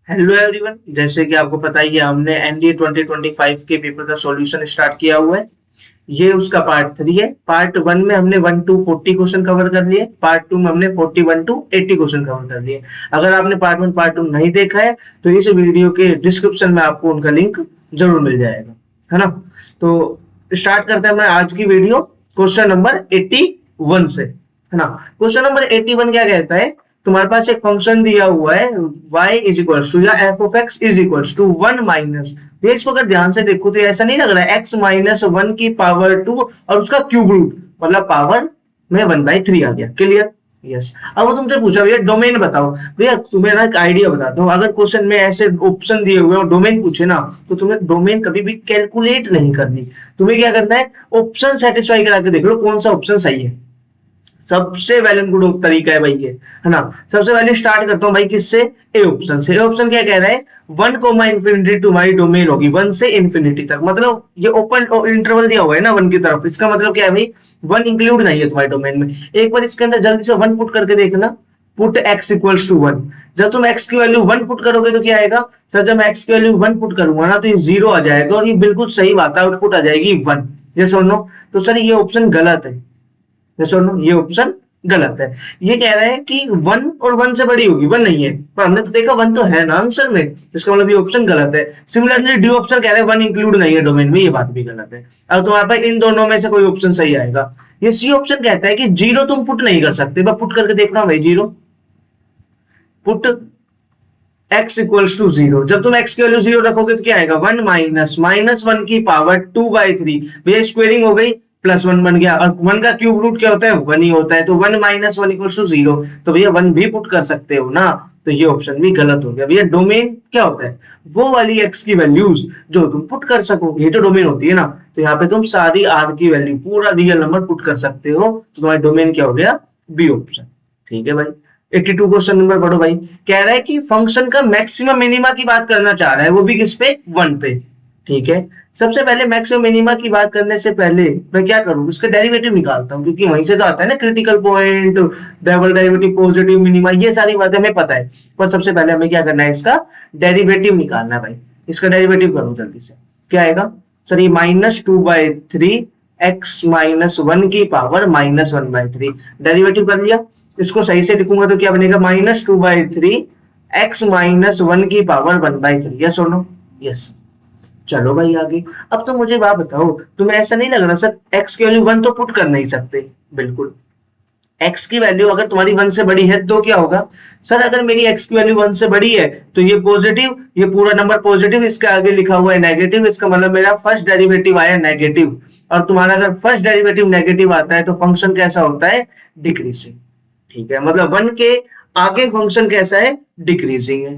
Hello everyone, जैसे कि आपको पता ही है हमने एनडीए 2025 के पेपर का सॉल्यूशन स्टार्ट किया हुआ है। ये उसका पार्ट 3 है। पार्ट 1 में हमने 1 to 40 क्वेश्चन कवर कर लिए, पार्ट 2 में हमने 41 to 80 क्वेश्चन कवर कर लिए। अगर आपने पार्ट 1 पार्ट 2 नहीं देखा है तो इस वीडियो के डिस्क्रिप्शन में आपको उनका लिंक जरूर मिल जाएगा, है ना। तो स्टार्ट करते हैं मैं आज की वीडियो क्वेश्चन नंबर 81 से, है ना। क्वेश्चन नंबर 81 क्या कहता है, तुम्हारे पास एक फंक्शन दिया हुआ है y इज इक्वल टू या f of x is equal to 1 minus, ये इसको अगर ध्यान से देखो तो ऐसा नहीं लग रहा है x माइनस 1 की पावर 2 और उसका क्यूब रूट, मतलब पावर में 1/3 आ गया। क्लियर? यस। अब वो तुमसे पूछा भैया डोमेन बताओ। भैया तुम्हें ना एक आइडिया बताता हूँ, अगर क्वेश्चन में ऐसे ऑप्शन दिए हुए और डोमेन पूछे ना तो तुम्हें डोमेन कभी भी कैलकुलेट नहीं करनी। तुम्हें क्या करना है, ऑप्शन सेटिस्फाई करा के देख लो कौन सा ऑप्शन सही है। सबसे वेल एंड गुड तरीका है भाई ये, है ना। सबसे पहले स्टार्ट करता हूँ भाई किससे, ए ऑप्शन से। ए ऑप्शन क्या कह रहा है, 1 कोमा इन्फिनिटी तुम्हारी डोमेन होगी 1 से इन्फिनिटी तक, मतलब ये ओपन इंटरवल दिया हुआ है ना 1 की तरफ, इसका मतलब क्या है भाई 1 इंक्लूड नहीं है तुम्हारे डोमेन में। एक बार इसके अंदर जल्दी से 1 पुट करके देखना, पुट x इक्वल्स टू 1। जब तुम x की वैल्यू 1 पुट करोगे तो क्या आएगा सर, जब मैं x की वैल्यू 1 पुट करूंगा ना तो ये 0 आ जाएगा और ये बिल्कुल सही बात है, आउटपुट आ जाएगी 1। ये सुनो, तो सर ये ऑप्शन गलत है। सुनो, ये ऑप्शन गलत है। ये कह रहा है कि 1 और 1 से बड़ी होगी, 1 नहीं है, पर हमने तो देखा 1 तो है ना आंसर में, इसका मतलब ये ऑप्शन गलत है। सिमिलरली डी ऑप्शन कह रहा है 1 इंक्लूड नहीं है डोमेन में, ये बात भी गलत है। अब तुम्हारे पास इन दोनों में से कोई ऑप्शन सही आएगा। ये सी ऑप्शन कहता है कि 0 तुम पुट नहीं कर सकते, मैं पुट करके देख रहा हूं भाई, 0 पुट x इक्वल्स टू 0। जब तुम x की वैल्यू 0 रखोगे तो क्या आएगा, 1 माइनस माइनस 1 की पावर 2/3, भैया स्क्वेयरिंग हो गई, प्लस 1 बन गया, और 1 का क्यूब रूट क्या होता है 1 ही होता है, तो 1 माइनस 1 इक्वल्स टू 0, तो भैया 1 भी पुट कर सकते हो ना, तो ये ऑप्शन भी गलत हो गया। भैया डोमेन क्या होता है, वो वाली x की वैल्यूज जो तुम पुट कर सको, ये तो डोमेन होती है ना। तो यहाँ पे तुम सारी r की वैल्यू पूरा रियल नंबर पुट कर सकते हो, तो तुम्हारा डोमेन क्या हो गया, बी ऑप्शन। ठीक है भाई। 82 क्वेश्चन नंबर पढ़ो भाई। कह रहा है कि फंक्शन का मैक्सिमम मिनिमा की बात करना चाह रहा है, वो भी किस पे, 1 पे। ठीक है। सबसे पहले मैक्सिमम मिनिमा की बात करने से पहले मैं क्या करूं, इसका डेरिवेटिव निकालता हूं, क्योंकि वहीं से तो आता है ना critical point, double derivative, positive minima, ये सारी बातें हमें पता है। पर सबसे पहले हमें क्या करना है, इसका डेरिवेटिव निकालना है भाई। इसका डेरिवेटिव करो जल्दी से, क्या आएगा सर, ये -2/3 x माइनस 1 की पावर -1/3। डेरिवेटिव कर लिया, इसको सही से लिखूंगा तो क्या बनेगा, -2/3 x माइनस 1 की पावर 1/3। यस और नो, यस। चलो भाई आगे। अब तो मुझे बात बताओ, तुम्हें ऐसा नहीं लग रहा सर x की वैल्यू 1 तो पुट कर नहीं सकते? बिल्कुल, x की वैल्यू अगर तुम्हारी 1 से बड़ी है तो क्या होगा सर, अगर मेरी x की वैल्यू 1 से बड़ी है तो ये पॉजिटिव, ये पूरा नंबर पॉजिटिव, इसके आगे लिखा हुआ है नेगेटिव, इसका मतलब मेरा फर्स्ट डेरिवेटिव आया नेगेटिव। और तुम्हारा अगर फर्स्ट डेरिवेटिव नेगेटिव आता है तो फंक्शन कैसा होता है, डिक्रीजिंग। ठीक है, मतलब 1 के आगे फंक्शन कैसा है, डिक्रीजिंग है।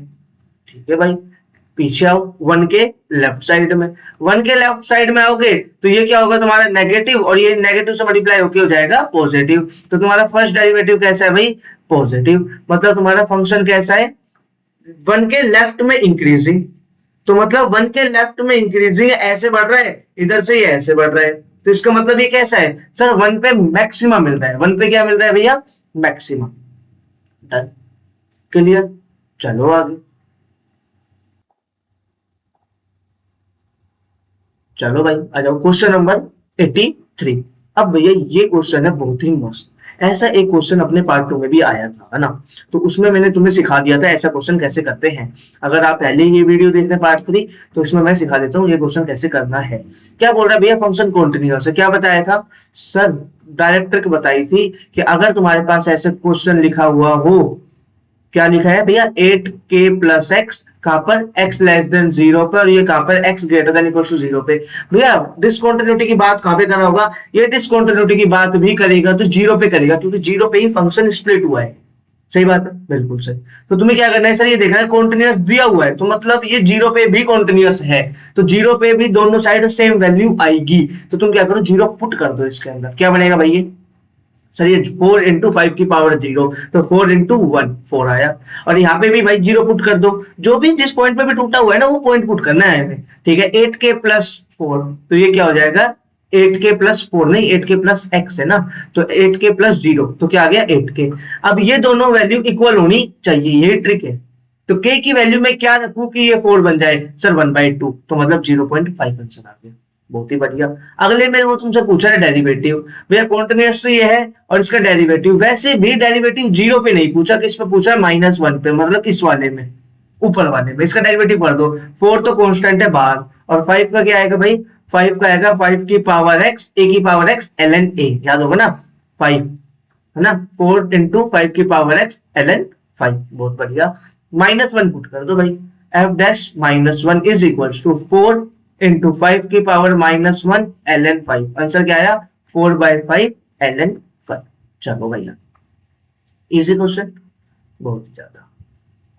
ठीक है भाई। पीछे आओ, 1 के लेफ्ट साइड में, 1 के लेफ्ट साइड में आओगे तो ये क्या होगा तुम्हारा नेगेटिव, और ये नेगेटिव से मल्टीप्लाई होके हो जाएगा पॉजिटिव। तो तुम्हारा फर्स्ट डेरिवेटिव कैसा है भाई, पॉजिटिव, मतलब तुम्हारा फंक्शन कैसा है, 1 के लेफ्ट में इंक्रीजिंग। तो मतलब 1 के लेफ्ट में इंक्रीजिंग, ऐसे बढ़ रहा है, इधर से ये ऐसे बढ़ रहा है, तो इसका मतलब ये कैसा है सर, 1 पे मैक्सिमा मिल रहा है। 1 पे क्या मिल रहा है भैया, मैक्सिमा। Done, clear. चलो आगे, चलो भाई आ जाओ क्वेश्चन नंबर 83। अब भैया ये क्वेश्चन है बहुत ही मस्त। ऐसा एक क्वेश्चन अपने पार्ट 2 में भी आया था, है ना। तो उसमें मैंने तुम्हें सिखा दिया था ऐसा क्वेश्चन कैसे करते हैं। अगर आप पहले ये वीडियो देख रहे हैं पार्ट 3 तो इसमें मैं सिखा देता हूँ ये क्वेश्चन कैसे करना है। क्या बोल रहा है भैया, फंक्शन कॉन्टिन्यूअस है। क्या बताया था सर, डायरेक्ट ट्रिक बताई थी कि अगर तुम्हारे पास ऐसे क्वेश्चन लिखा हुआ हो, क्या लिखा है भैया, 8k प्लस एक्स, कहां पर x लेस देन 0 पे, और ये कहां पर x greater than equal to 0 पे। भैया डिसकंटिन्यूटी की बात कहां पे कर रहा होगा, ये डिसकंटिन्यूटी की बात भी करेगा तो 0 पे करेगा, क्योंकि 0 पे ही फंक्शन स्प्लिट हुआ है। सही बात है, बिल्कुल सही। तो तुम्हें क्या करना है सर, ये देखना है कॉन्टिन्यूअस दिया हुआ है तो मतलब ये 0 पे भी कॉन्टिन्यूअस है, तो 0 पे भी दोनों साइड सेम वैल्यू आएगी। तो तुम क्या करो, 0 पुट कर दो इसके अंदर, क्या बनेगा भाई ये सर, ये 4 इंटू 5 की पावर 0, तो 4 इंटू 1 4 आया। और यहाँ पे भी भाई 0 पुट कर दो, जो भी जिस पॉइंट पे भी टूटा हुआ है ना वो पॉइंट पुट करना है हमें। ठीक है, 8k प्लस 4, तो ये क्या हो जाएगा, 8k प्लस 4 नहीं, 8k प्लस x है ना, तो 8k प्लस 0, तो क्या आ गया 8k। अब ये दोनों वैल्यू इक्वल होनी चाहिए, ये ट्रिक है। तो k की वैल्यू में क्या रखूं कि ये 4 बन जाए? सर 1/2, तो मतलब 0.5 आंसर आ गया। बहुत ही बढ़िया। अगले में वो तुमसे पूछा है डेरिवेटिव। भैया कॉन्टिन्यूअस ये है और इसका डेरिवेटिव, वैसे भी डेरिवेटिव जीरो पे नहीं पूछा, किस पे पूछा? -1 पे, मतलब इस वाले में, ऊपर वाले में। इसका डेरिवेटिव कर दो। 4 तो कांस्टेंट है बाहर, और 5 का क्या आएगा भाई? 5 का आएगा 5 की पावर x, a की पावर x ln a, याद होगा ना? 5 है ना, 4 इंटू 5 की पावर x ln 5। बहुत बढ़िया। -1 पुट कर दो भाई। f dash -1 is equal to 4 into 5 की पावर -1 ln 5। आंसर क्या आया? 4/5 ln 5। चलो भैया, इजी क्वेश्चन, बहुत ही ज्यादा।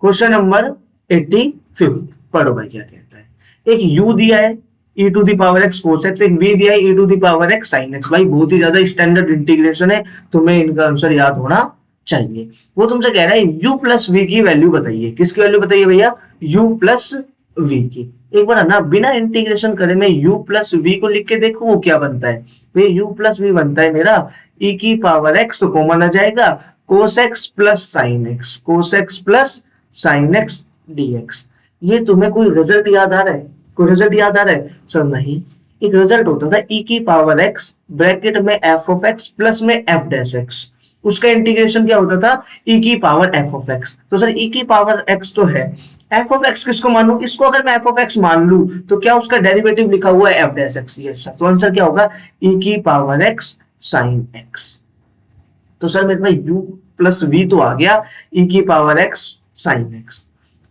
क्वेश्चन नंबर 85 पढ़ो भाई क्या कहता है। एक u दिया है e to the power x cos x, एक v दिया है e to the power x sin x। भाई बहुत ही ज्यादा स्टैंडर्ड इंटीग्रेशन है, तुम्हें इनका आंसर याद होना चाहिए। वो तुमसे कह रहा है u प्लस v की वैल्यू बताइए। किसकी वैल्यू बताइए भैया? u प्लस v की। एक बार ना बिना इंटीग्रेशन करे मैं u प्लस v को लिख के देखूं वो क्या बनता है। भाई u प्लस v बनता है मेरा e की पावर x, तो कॉमन आ जाएगा, cos x plus sin x, cos x plus sin x dx। ये तुम्हें कोई रिजल्ट याद आ रहा है? कोई रिजल्ट याद आ रहा है? सर नहीं। एक रिजल्ट होता था e की पावर x ब्रैकेट में f ऑफ x प्लस में f डैश x, उसका इंटीग्रेशन क्या होता था? e की पावर f ऑफ x। तो सर e की पावर x तो है, f ऑफ x किसको मानूं? इसको अगर मैं f ऑफ x मान लूं तो क्या उसका डेरिवेटिव लिखा हुआ है f dash x? Yes sir. तो आंसर क्या होगा? e की पावर x sin x। तो सर मेरे पास u प्लस v तो आ गया, e की पावर x sin x।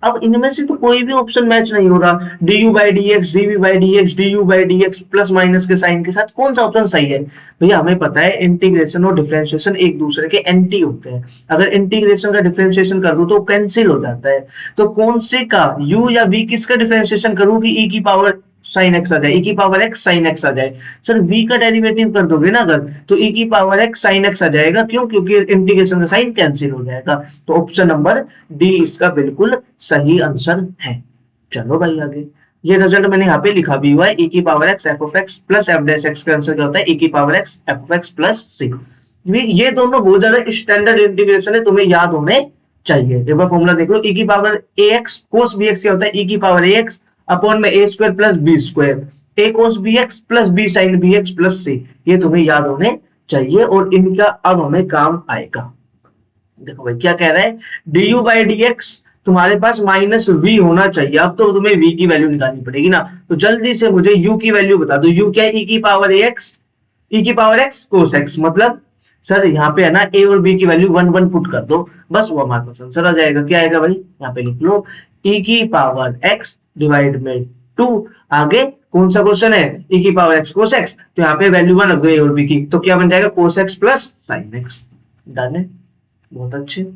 अब इनमें से तो कोई भी ऑप्शन मैच नहीं हो रहा। du by D x, dv by D x, du by D x plus minus के साइन के साथ कौन सा ऑप्शन सही है? भैया हमें पता है इंटीग्रेशन और डिफरेंशिएशन एक दूसरे के एंटी होते हैं। अगर इंटीग्रेशन का डिफरेंशिएशन कर दूं तो कैंसिल हो जाता है। तो कौन से का u या v किसका डिफरेंशिएशन करूं कि e की पावर sin x आ जाए, e की पावर x sin x आ जाए? सर v का डेरिवेटिव कर दोगे ना अगर, तो e की पावर x sin x आ जाएगा। क्यों? क्योंकि इंटीग्रेशन का साइन कैंसिल हो जाएगा। तो ऑप्शन नंबर डी इसका बिल्कुल सही आंसर है। चलो भाई आगे। ये रिजल्ट मैंने यहाँ पे लिखा भी हुआ है, e की power x f of x plus f dash x का आंसर क्या होता है? e की power x f of x plus c। ये दोनों बहुत ज्यादा स्टैंडर्ड इंटीग्रेशन है, तुम्हें याद होने चाहिए। एक बार फॉर्मूला देख लो, e की पावर ax cos bx क्या होता है? e की पावर ax अपॉन में a square plus b square, a cos bx plus b sin bx plus c। ये तुम्हें याद होने चाहिए और इनका अब हमें काम आएगा। देखो भाई क्या कह रहा है, du बाई डी एक्स तुम्हारे पास माइनस v होना चाहिए। अब तो तुम्हें v की वैल्यू निकालनी पड़ेगी ना, तो जल्दी से मुझे u की वैल्यू बता दो। u क्या है? e की पावर ax, e की पावर x cos x। मतलब सर यहाँ पे है ना a और b की वैल्यू 1 1 पुट कर दो, बस वो हमारे पास आंसर आ जाएगा। क्या आएगा भाई? यहाँ पे लिख लो e की पावर x डिवाइड में 2। आगे कौन सा क्वेश्चन है? e की पावर x cos x, तो यहाँ पे वैल्यू 1 रख दो a और b की, तो क्या बन जाएगा? cos x plus sin x। Done है, बहुत अच्छे।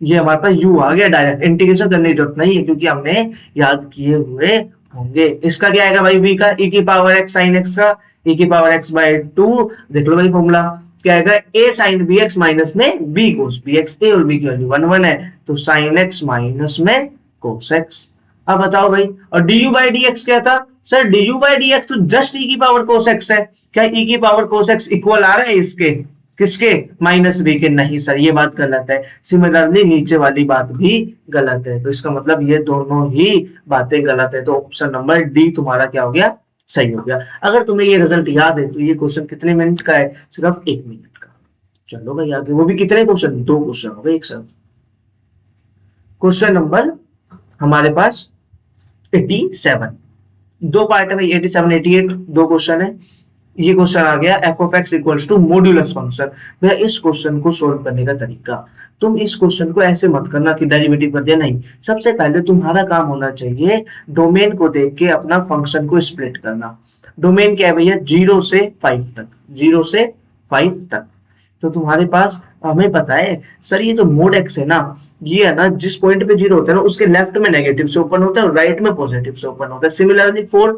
ये हमारे पास u आ गया, डायरेक्ट इंटीग्रेशन करने की जरूरत नहीं है क्योंकि हमने याद किए हुए होंगे। इसका क्या आएगा भाई? v का e की पावर x sin x का e की पावर x बाय 2। देख लो भाई फॉर्मूला क्या आएगा? a sin bx माइनस में b cos bx। a और b की वैल्यू 1 1 है, तो sin x माइनस में cos x। अब बताओ भाई, और du बाई डी एक्स क्या था? Sir du by D x तो जस्ट e की पावर cos x है। क्या e की पावर cos x इक्वल आ रहा है इसके? किसके? माइनस बी के? नहीं सर, ये बात गलत है। सिमिलरली नीचे वाली बात भी गलत है, तो इसका मतलब ये दोनों ही बातें गलत है। तो ऑप्शन नंबर डी तुम्हारा क्या हो गया? सही हो गया। अगर तुम्हें ये रिजल्ट याद है तो ये क्वेश्चन कितने मिनट का है? सिर्फ 1 मिनट का। चलो भाई आगे। वो भी कितने क्वेश्चन? 2 क्वेश्चन हो गए एक साथ। क्वेश्चन नंबर हमारे पास 87, 2 पार्ट है भाई, 87 88 2 क्वेश्चन है। ये क्वेश्चन आ गया f of x equals to modulus function. भैया इस क्वेश्चन को सोल्व करने का तरीका, तुम इस क्वेश्चन को ऐसे मत करना कि डेरिवेटिव कर दिया, नहीं। सबसे पहले तुम्हारा काम होना चाहिए डोमेन को देख के अपना फंक्शन को स्प्लिट करना। डोमेन क्या है भैया? 0 से 5 तक, 0 से 5 तक। तो तुम्हारे पास, हमें पता है सर ये जो मोड x है ना, ये है ना जिस पॉइंट पे 0 होता है ना उसके लेफ्ट में नेगेटिव से ओपन होता है और राइट में पॉजिटिव से ओपन होता है। सिमिलरली 4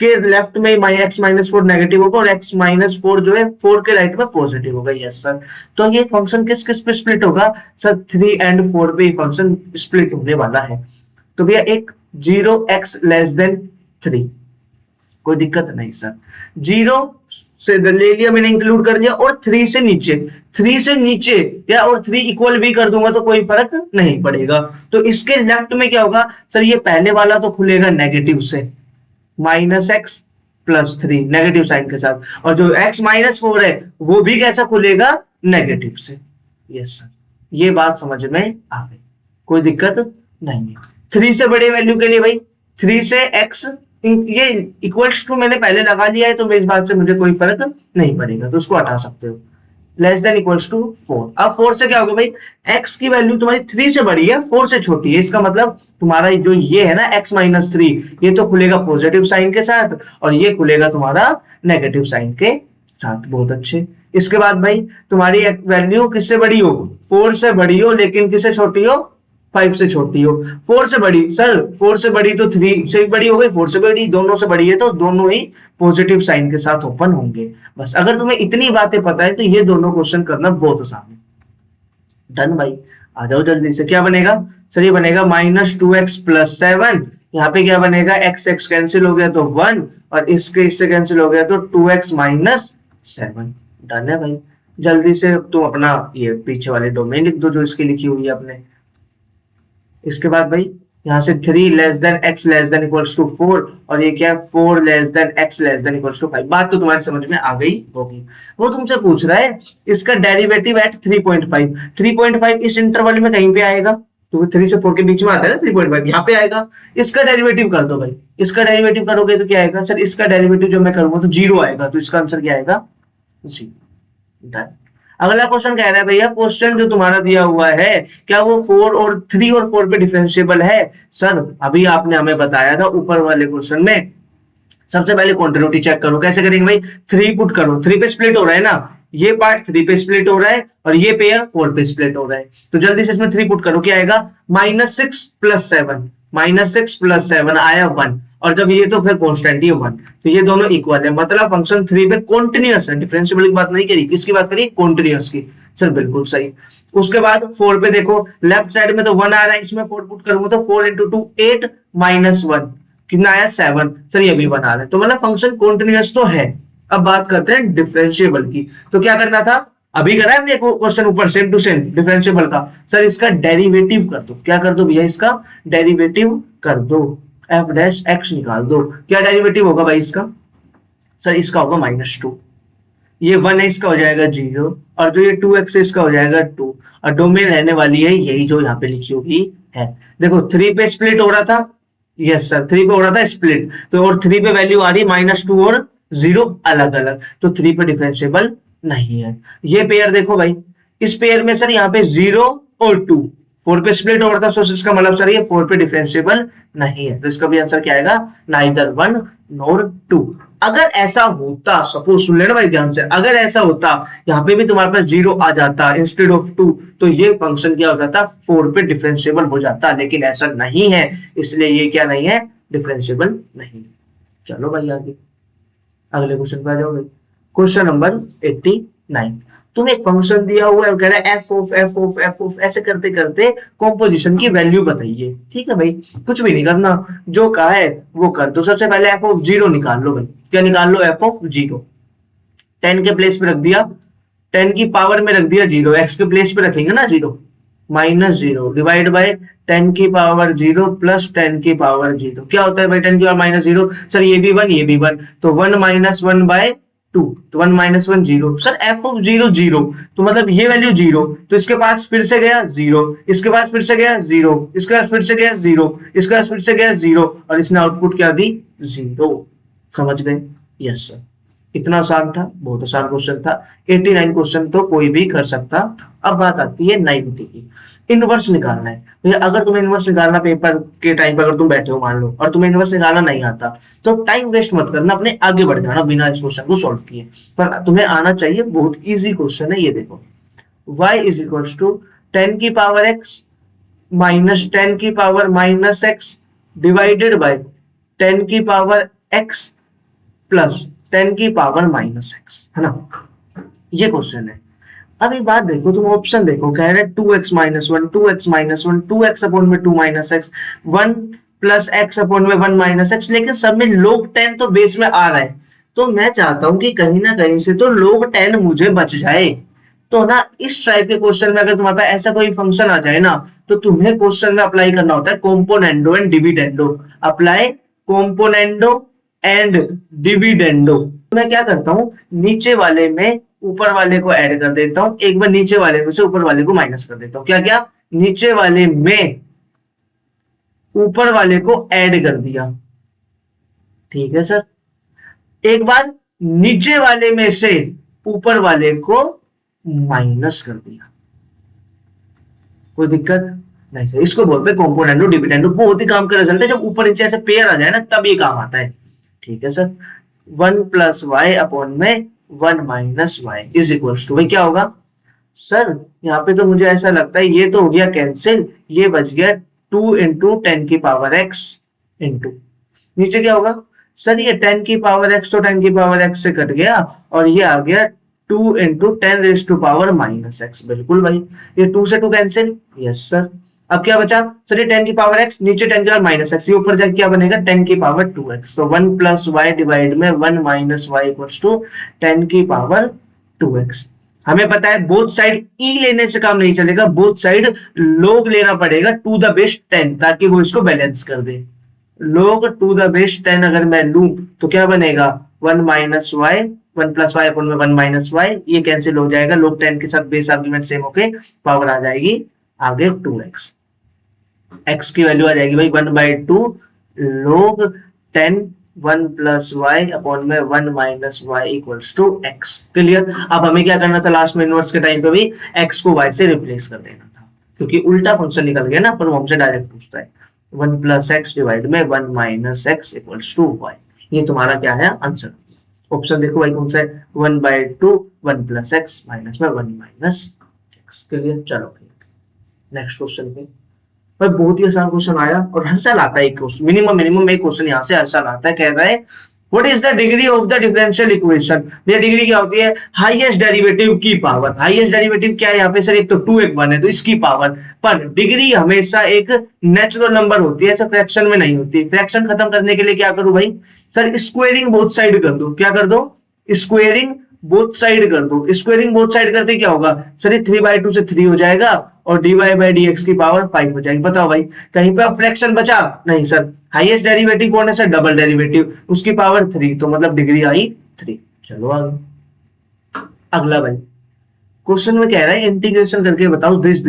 के लेफ्ट में x माइनस 4 नेगेटिव होगा और x माइनस 4 जो है 4 के राइट में पॉजिटिव होगा। Yes sir. तो ये फंक्शन किस किस पे स्प्लिट होगा? सर 3 एंड 4 पे फंक्शन स्प्लिट होने वाला है। तो भैया एक 0x लेस देन 3, कोई दिक्कत नहीं सर। 0 से ले लिया मैंने, इंक्लूड कर लिया, और 3 से नीचे, 3 से नीचे या और 3 इक्वल भी कर दूंगा तो कोई फर्क नहीं पड़ेगा। तो इसके लेफ्ट में क्या होगा सर, ये पहले वाला तो खुलेगा नेगेटिव से, -x+3 नेगेटिव साइन के साथ, और जो x-4 है वो भी कैसा खुलेगा, नेगेटिव से। यस सर, ये बात समझ में आ गई, कोई दिक्कत नहीं है। 3 से बड़े वैल्यू के लिए भाई 3 से x ये इक्वल्स टू मैंने पहले लगा लिया है, तो इस बात से मुझे कोई फर्क नहीं पड़ेगा, तो उसको हटा सकते हो। Less than equals to 4। अब 4 से क्या होगा भाई, x की वैल्यू तुम्हारी 3 से बड़ी है, 4 से छोटी है, इसका मतलब तुम्हारा जो ये है ना x-3, ये तो खुलेगा पॉजिटिव साइन के साथ और ये खुलेगा तुम्हारा नेगेटिव साइन के साथ। बहुत अच्छे। इसके बाद भाई तुम्हारी वैल्यू किससे बड़ी हो, 4 से बड़ी हो, लेकिन किससे छोटी हो, 5 से छोटी हो। 4 से बड़ी सर, 4 से बड़ी तो 3 से बड़ी हो गई, 4 से बड़ी दोनों से बड़ी है, तो दोनों ही पॉजिटिव साइन के साथ ओपन होंगे। बस अगर तुम्हें इतनी बातें पता है तो ये दोनों क्वेश्चन करना बहुत आसान है। डन भाई, आ जाओ जल्दी से। क्या बनेगा सर, ये बनेगा -2x+7, यहाँ पे क्या बनेगा, x कैंसिल हो गया तो 1, और इससे कैंसिल हो गया तो 2x-7। डन है भाई। जल्दी से तुम अपना ये पीछे वाले डोमेन लिख दो जो इसकी लिखी हुई है अपने। इसके बाद भाई यहाँ से 3 less than x less than equals to 4, और ये क्या है 4 less than x less than equals to 5। बात तो तुम्हारे समझ में आ गई होगी। वो तुमसे पूछ रहा है इसका डेरिवेटिव एट 3.5। 3.5 इस इंटरवल में कहीं पे आएगा, तो 3 से 4 के बीच में आता है ना 3.5, यहाँ पे आएगा। इसका डेरिवेटिव कर दो भाई, इसका डेरिवेटिव करोगे तो क्या आएगा सर, इसका डेरिवेटिव जो मैं करूंगा तो 0 आएगा, तो इसका आंसर क्या आएगा, 0। डन। अगला क्वेश्चन कह रहा है भैया, क्वेश्चन जो तुम्हारा दिया हुआ है क्या वो 3 और 4 पे डिफरेंशिएबल है। सर अभी आपने हमें बताया था ऊपर वाले क्वेश्चन में, सबसे पहले कंटिन्यूटी चेक करो। कैसे करेंगे भाई, 3 पुट करो, 3 पे स्प्लिट हो रहा है ना, ये पार्ट 3 पे स्प्लिट हो रहा है और ये पेयर 4 पे स्प्लिट हो रहा है, तो जल्दी से इसमें 3 पुट करो। क्या आएगा, -6+7, -6+7 आया 1, और जब ये तो फिर कॉन्स्टेंट ही 1, तो ये दोनों इक्वल है, मतलब फंक्शन 3 पे कॉन्टिन्यूअस है। डिफरेंशिएबल की बात नहीं करी, किसकी बात करी, कॉन्टिन्यूअस की। सर बिल्कुल सही। उसके बाद 4 पे देखो, लेफ्ट साइड में तो 1 आ रहा है, इसमें 4 पुट करूंगा तो 4 × 2 8 -1 कितना आया, 7। सर ये भी 1 आ रहा है, तो मतलब फंक्शन कॉन्टिन्यूअस तो है। अब बात करते हैं डिफरेंशिएबल की, तो क्या करना था, अभी करा है हमने क्वेश्चन ऊपर सेम टू सेम डिफरेंशिएबल का। सर इसका डेरिवेटिव कर दो। क्या कर दो भैया, इसका डेरिवेटिव कर दो, f' निकाल दो। क्या डेरिवेटिव होगा भाई इसका, सर इसका होगा -2, ये 1 है इसका हो जाएगा 0, और जो ये 2x है इसका हो जाएगा 2, और डोमेन रहने वाली है यही जो यहाँ पे लिखी हुई है। देखो 3 पे स्प्लिट हो रहा था, यस सर 3 पे हो रहा था स्प्लिट, तो और 3 पे वैल्यू आ रही -2 और 0 अलग अलग, तो 3 पे डिफरेंशिएबल नहीं है। ये पेयर देखो भाई, इस पेयर में सर यहाँ पे 0 और 2 4 पे स्प्लिट हो रहा था, सो इसका मतलब सर ये 4 पे डिफरेंशिएबल नहीं है, तो इसका भी आंसर क्या आएगा, नाइदर 1 नॉर 2। अगर ऐसा होता, सपोज सुन लेना भाई ध्यान से, अगर ऐसा होता यहाँ पे भी तुम्हारे पास 0 आ जाता इंस्टेड ऑफ 2, तो ये फंक्शन क्या हो जाता, 4 पे डिफरेंशिएबल हो जाता, लेकिन ऐसा नहीं है, इसलिए ये क्या नहीं है, डिफरेंशिएबल नहीं। चलो भाई आगे अगले क्वेश्चन पे आ जाओ भाई। Question number 89। तुम्हें एक फंक्शन दिया हुआ है, कह रहा है f ऐसे करते करते कॉम्पोजिशन की वैल्यू बताइए। ठीक है भाई, कुछ भी नहीं करना, जो कहा है वो कर दो। सबसे पहले f निकाल लो भाई। क्या निकाल लो, f 10 के प्लेस पे रख दिया, 10 की पावर में रख दिया 0, x के प्लेस पे रखेंगे ना 0, -0 डिवाइड बाय 10 की पावर 0 प्लस 10 की पावर 0। क्या होता है भाई 10 की पावर -0, सर ये भी 1 ये भी 1, तो 1 - 1 बाय 2, तो 1 - 1 0। सर f 0, तो मतलब ये वैल्यू 0, तो इसके पास फिर से गया 0, इसके पास फिर से गया 0, इसके पास फिर से गया 0, इसके पास फिर से गया 0, और इसने आउटपुट क्या दी, 0। समझ गए, यस सर। इतना आसान था, बहुत आसान क्वेश्चन था। 89 क्वेश्चन तो कोई भी कर सकता। अब बात आती है 90 की, इनवर्स निकालना है भैया। अगर तुम्हें इनवर्स निकालना पेपर के टाइम पर, अगर तुम बैठे हो मान लो और तुम्हें इनवर्स निकालना नहीं आता, तो टाइम वेस्ट मत करना, अपने आगे बढ़ जाना बिना इस क्वेश्चन को सॉल्व किए। पर तुम्हें आना चाहिए, बहुत इजी क्वेश्चन है। ये देखो, y = 10 की पावर x माइनस 10 की पावर -x डिवाइडेड बाय 10 की पावर x प्लस 10 की पावर -x, है ना, ये क्वेश्चन है। अब एक बात देखो, तुम ऑप्शन देखो, कह रहे 2x - 1 2x - 1 2x अपॉन में 2 - x 1 प्लस x अपॉन में 1 - x, लेकिन सब में log 10 तो बेस में आ रहा है, तो मैं चाहता हूं कि कहीं ना कहीं से तो log 10 मुझे बच जाए। तो ना इस टाइप के क्वेश्चन में अगर तुम्हारे पास ऐसा कोई फंक्शन आ जाए ना, तो तुम्हें क्वेश्चन में अप्लाई करना होता है componendo and dividendo. Apply componendo and dividendo. मैं क्या करता हूँ, नीचे वाले में ऊपर वाले को ऐड कर देता हूँ, एक बार नीचे वाले में से ऊपर वाले को माइनस कर देता हूँ। क्या क्या, नीचे वाले में ऊपर वाले को ऐड कर दिया, ठीक है सर। एक बार नीचे वाले में से ऊपर वाले को माइनस कर दिया, कोई दिक्कत नहीं सर। इसको बोलते हैं कॉम्पोनेंडो डिविडेंडो। बहुत ही काम का रिजल्ट है, जब ऊपर नीचे ऐसे पेयर आ जाए ना तब ये काम आता है, ठीक है सर। 1 प्लस वाई अपॉन में 1 minus y is equals to, भाई क्या होगा सर, यहाँ पे तो मुझे ऐसा लगता है ये तो हो गया कैंसिल, ये बच गया 2 इंटू 10 की पावर x इंटू नीचे क्या होगा सर, ये 10 की पावर x तो 10 की पावर x से कट गया, और ये आ गया 2 into 10 raise to power minus x। बिल्कुल भाई, ये 2 से 2 कैंसिल, यस सर। अब क्या बचा सर, ये 10 की पावर x, नीचे 10 की पावर माइनस x, ये ऊपर जाके क्या बनेगा 10 की पावर 2x। तो 1 प्लस वाई डिवाइड में 1 माइनस वाई इक्वल्स टू 10 की पावर 2x। हमें पता है बोथ साइड ई लेने से काम नहीं चलेगा, बोथ साइड लोग लेना पड़ेगा टू द बेस 10, ताकि वो इसको बैलेंस कर दे। लोग टू द बेस 10 अगर मैं लूं तो क्या बनेगा 1 minus y, 1 plus y upon में 1 माइनस वाई, ये कैंसिल हो जाएगा, लोग 10 के साथ बेस आर्गुमेंट सेम होके पावर आ जाएगी आगे 2x। x की वैल्यू आ जाएगी भाई 1/2 लोग 10 1 प्लस वाई अपॉन में 1 minus y equals to x। Clear. अब हमें क्या करना था लास्ट में, इनवर्स के टाइम पे भी x को y से रिप्लेस कर देना था, क्योंकि उल्टा फंक्शन निकल गया ना, पर वो हमसे डायरेक्ट पूछता है 1 प्लस एक्स डिवाइड में 1 minus x equals to y. ये तुम्हारा क्या है आंसर। ऑप्शन देखो भाई कौन सा है, 1/2 1 प्लस एक्स माइनस में 1 माइनस एक्स। क्लियर। चलो नेक्स्ट क्वेश्चन पे। भाई बहुत ही आसान क्वेश्चन आया, और हर साल आता है एक क्वेश्चन, मिनिमम एक क्वेश्चन यहाँ से हर साल आता है। कह रहा है what is the degree of the differential equation. ये डिग्री क्या होती है, हाईएस्ट डेरिवेटिव की पावर। हाईएस्ट डेरिवेटिव क्या है यहाँ पे सर, एक तो 2 एक 1 है तो इसकी पावर, पर डिग्री हमेशा एक नेचुरल नंबर होती है, ऐसा फ्रैक्शन में नहीं होती। फ्रैक्शन खत्म करने के लिए क्या करूं भाई सर, स्क्वेयरिंग बोथ साइड कर दो। क्या कर दो, स्क्वेयरिंग बोथ साइड कर दो। स्क्वेयरिंग बोथ साइड करते क्या होगा सर, ये 3/2 से 3 हो जाएगा और dy बाई dx की पावर 5 हो जाएगी। बताओ भाई कहीं पे फ्रैक्शन बचा, नहीं सर। हाईएस्ट डेरिवेटिव कौन है सर, डबल डेरिवेटिव, उसकी पावर 3, तो मतलब डिग्री आई 3। चलो आगे अगला भाई क्वेश्चन में कह रहा है इंटीग्रेशन करके बताओ दिस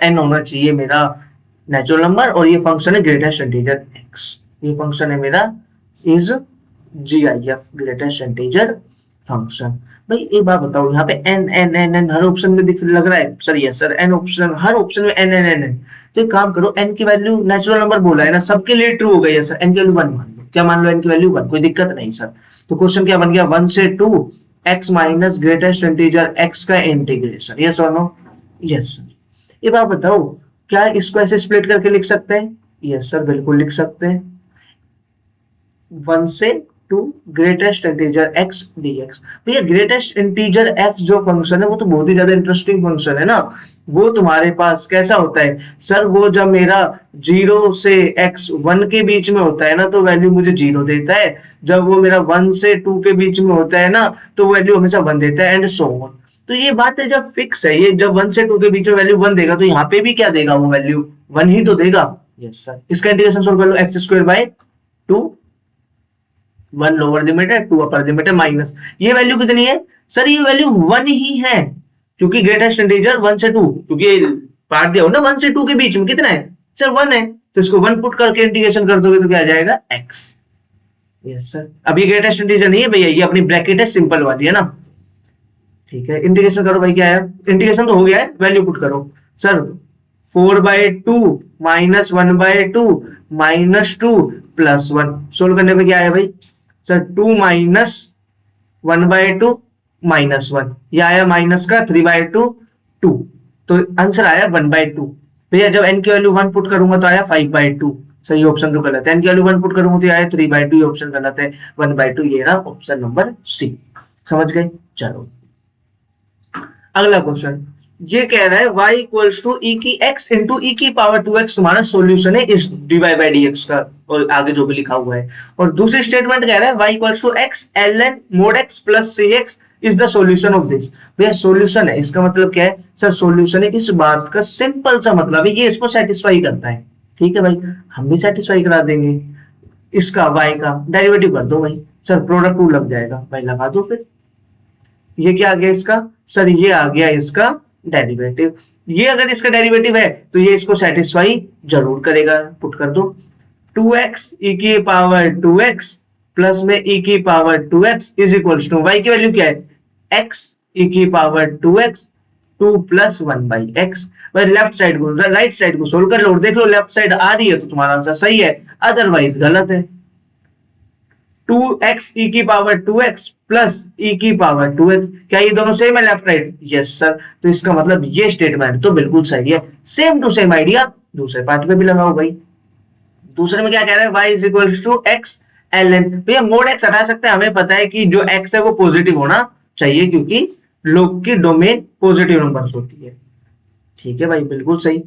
n होना चाहिए मेरा नेचुरल नंबर, और ये फंक्शन है ग्रेटेस्ट इंटीजर x। ये फंक्शन है मेरा is GIF greatest integer function. भाई एक बात बताओ, यहाँ पे n n n n हर ऑप्शन में दिख लग रहा है sir, yes sir, n option हर ऑप्शन में n n n n। तो एक काम करो, n की वैल्यू नेचुरल नंबर बोला है ना, सबके लिए ट्रू हो गई है सर, n की वैल्यू 1 मान लो। क्या मान लो, n की वैल्यू 1, कोई दिक्कत नहीं सर। तो क्वेश्चन क्या बन गया, 1 से 2 x minus greatest integer x का इंटीग्रेशन, यस और नो, यस सर। ये बात बताओ क्या इसको ऐसे स्प्लिट करके लिख सकते हैं, यस सर बिल्कुल लिख सकते हैं। 1 से 2 ग्रेटेस्ट इंटीजर x dx। भैया ग्रेटेस्ट इंटीजर x जो फंक्शन है वो तो बहुत ही ज्यादा इंटरेस्टिंग फंक्शन है ना। वो तुम्हारे पास कैसा होता है सर, वो जब मेरा 0 से x 1 के बीच में होता है ना तो वैल्यू मुझे 0 देता है, जब वो मेरा 1 से 2 के बीच में होता है ना तो वैल्यू हमेशा 1 देता है, एंड सो ऑन। तो ये बात है जब फिक्स है, ये जब 1 से 2 के बीच में वैल्यू 1 देगा तो यहाँ पे भी क्या देगा, वो वैल्यू 1 ही तो देगा। Yes sir. इसका इंटीग्रेशन सोल्व कर लो, X square by 2, 1 lower limit है 2 अपर लिमिट है माइनस, ये वैल्यू कितनी है सर, ये वैल्यू 1 ही है, क्योंकि ग्रेटेस्ट इंटीजर 1 से 2, क्योंकि पार्ट दिया हो ना 1 से 2 के बीच में कितना है सर 1 है, तो इसको 1 पुट करके इंटीग्रेशन कर दोगे तो क्या आ जाएगा x। Yes sir. अब ये ग्रेटेस्ट इंटीजर नहीं है भैया, ये अपनी ब्रैकेट है सिंपल वाली है ना, ठीक है। इंटीग्रेशन करो भाई, क्या है इंटीग्रेशन तो हो गया है, वैल्यू पुट करो sir 4/2 minus 1/2 minus 2 plus 1। Solve करने पे क्या आया भाई सर, 2 माइनस 1/2 माइनस 1, ये आया माइनस का 3/2 2, तो आंसर आया 1/2। भैया जब n की वैल्यू 1 पुट करूंगा तो आया 5/2, सही ऑप्शन तो गलत है। n की वैल्यू 1 पुट करूंगा तो आया 3/2, ये ऑप्शन गलत है, 1/2 ये रहा ऑप्शन नंबर सी। समझ गए। चलो अगला क्वेश्चन, ये कह रहा है y इक्वल्स टू ई की x इंटू ई की पावर 2x तुम्हारा सॉल्यूशन है इस dy बाई dx का, और आगे जो भी लिखा हुआ है। और दूसरी स्टेटमेंट कह रहा है y equals to x ln mod x plus cx is the solution of this. भैया सॉल्यूशन है, इसका मतलब क्या है सर? सॉल्यूशन है इस बात का सिंपल सा मतलब है ये इसको सेटिस्फाई करता है। ठीक है भाई, हम भी सेटिस्फाई करा देंगे। इसका y का डेरिवेटिव कर दो भाई, सर प्रोडक्ट रूल लग जाएगा भाई, लगा दो फिर। ये क्या आ गया इसका? सर ये आ गया इसका डेरिवेटिव। ये अगर इसका डेरिवेटिव है तो ये इसको सेटिस्फाई जरूर करेगा। पुट कर दो 2x e की पावर 2x प्लस में e की power 2x is equals to y की वैल्यू क्या है? x e की power 2x 2 plus 1 by x। भाई लेफ्ट साइड को राइट साइड को सोल्व कर लो, देख लो लेफ्ट साइड आ रही है तो तुम्हारा आंसर सही है, अदरवाइज गलत है। 2x e की पावर 2x प्लस e की पावर 2x, क्या ये दोनों सेम है लेफ्ट राइट? यस सर, तो इसका मतलब ये स्टेटमेंट तो बिल्कुल सही है। सेम टू सेम आइडिया दूसरे पार्ट पे भी लगाओ भाई। दूसरे में क्या कह रहा है? y is equal to x ln, भैया मोड x हटा सकते हैं, हमें पता है कि जो x है वो पॉजिटिव होना चाहिए क्योंकि लोग की डोमेन पॉजिटिव नंबर्स होती है। ठीक है भाई, बिल्कुल सही।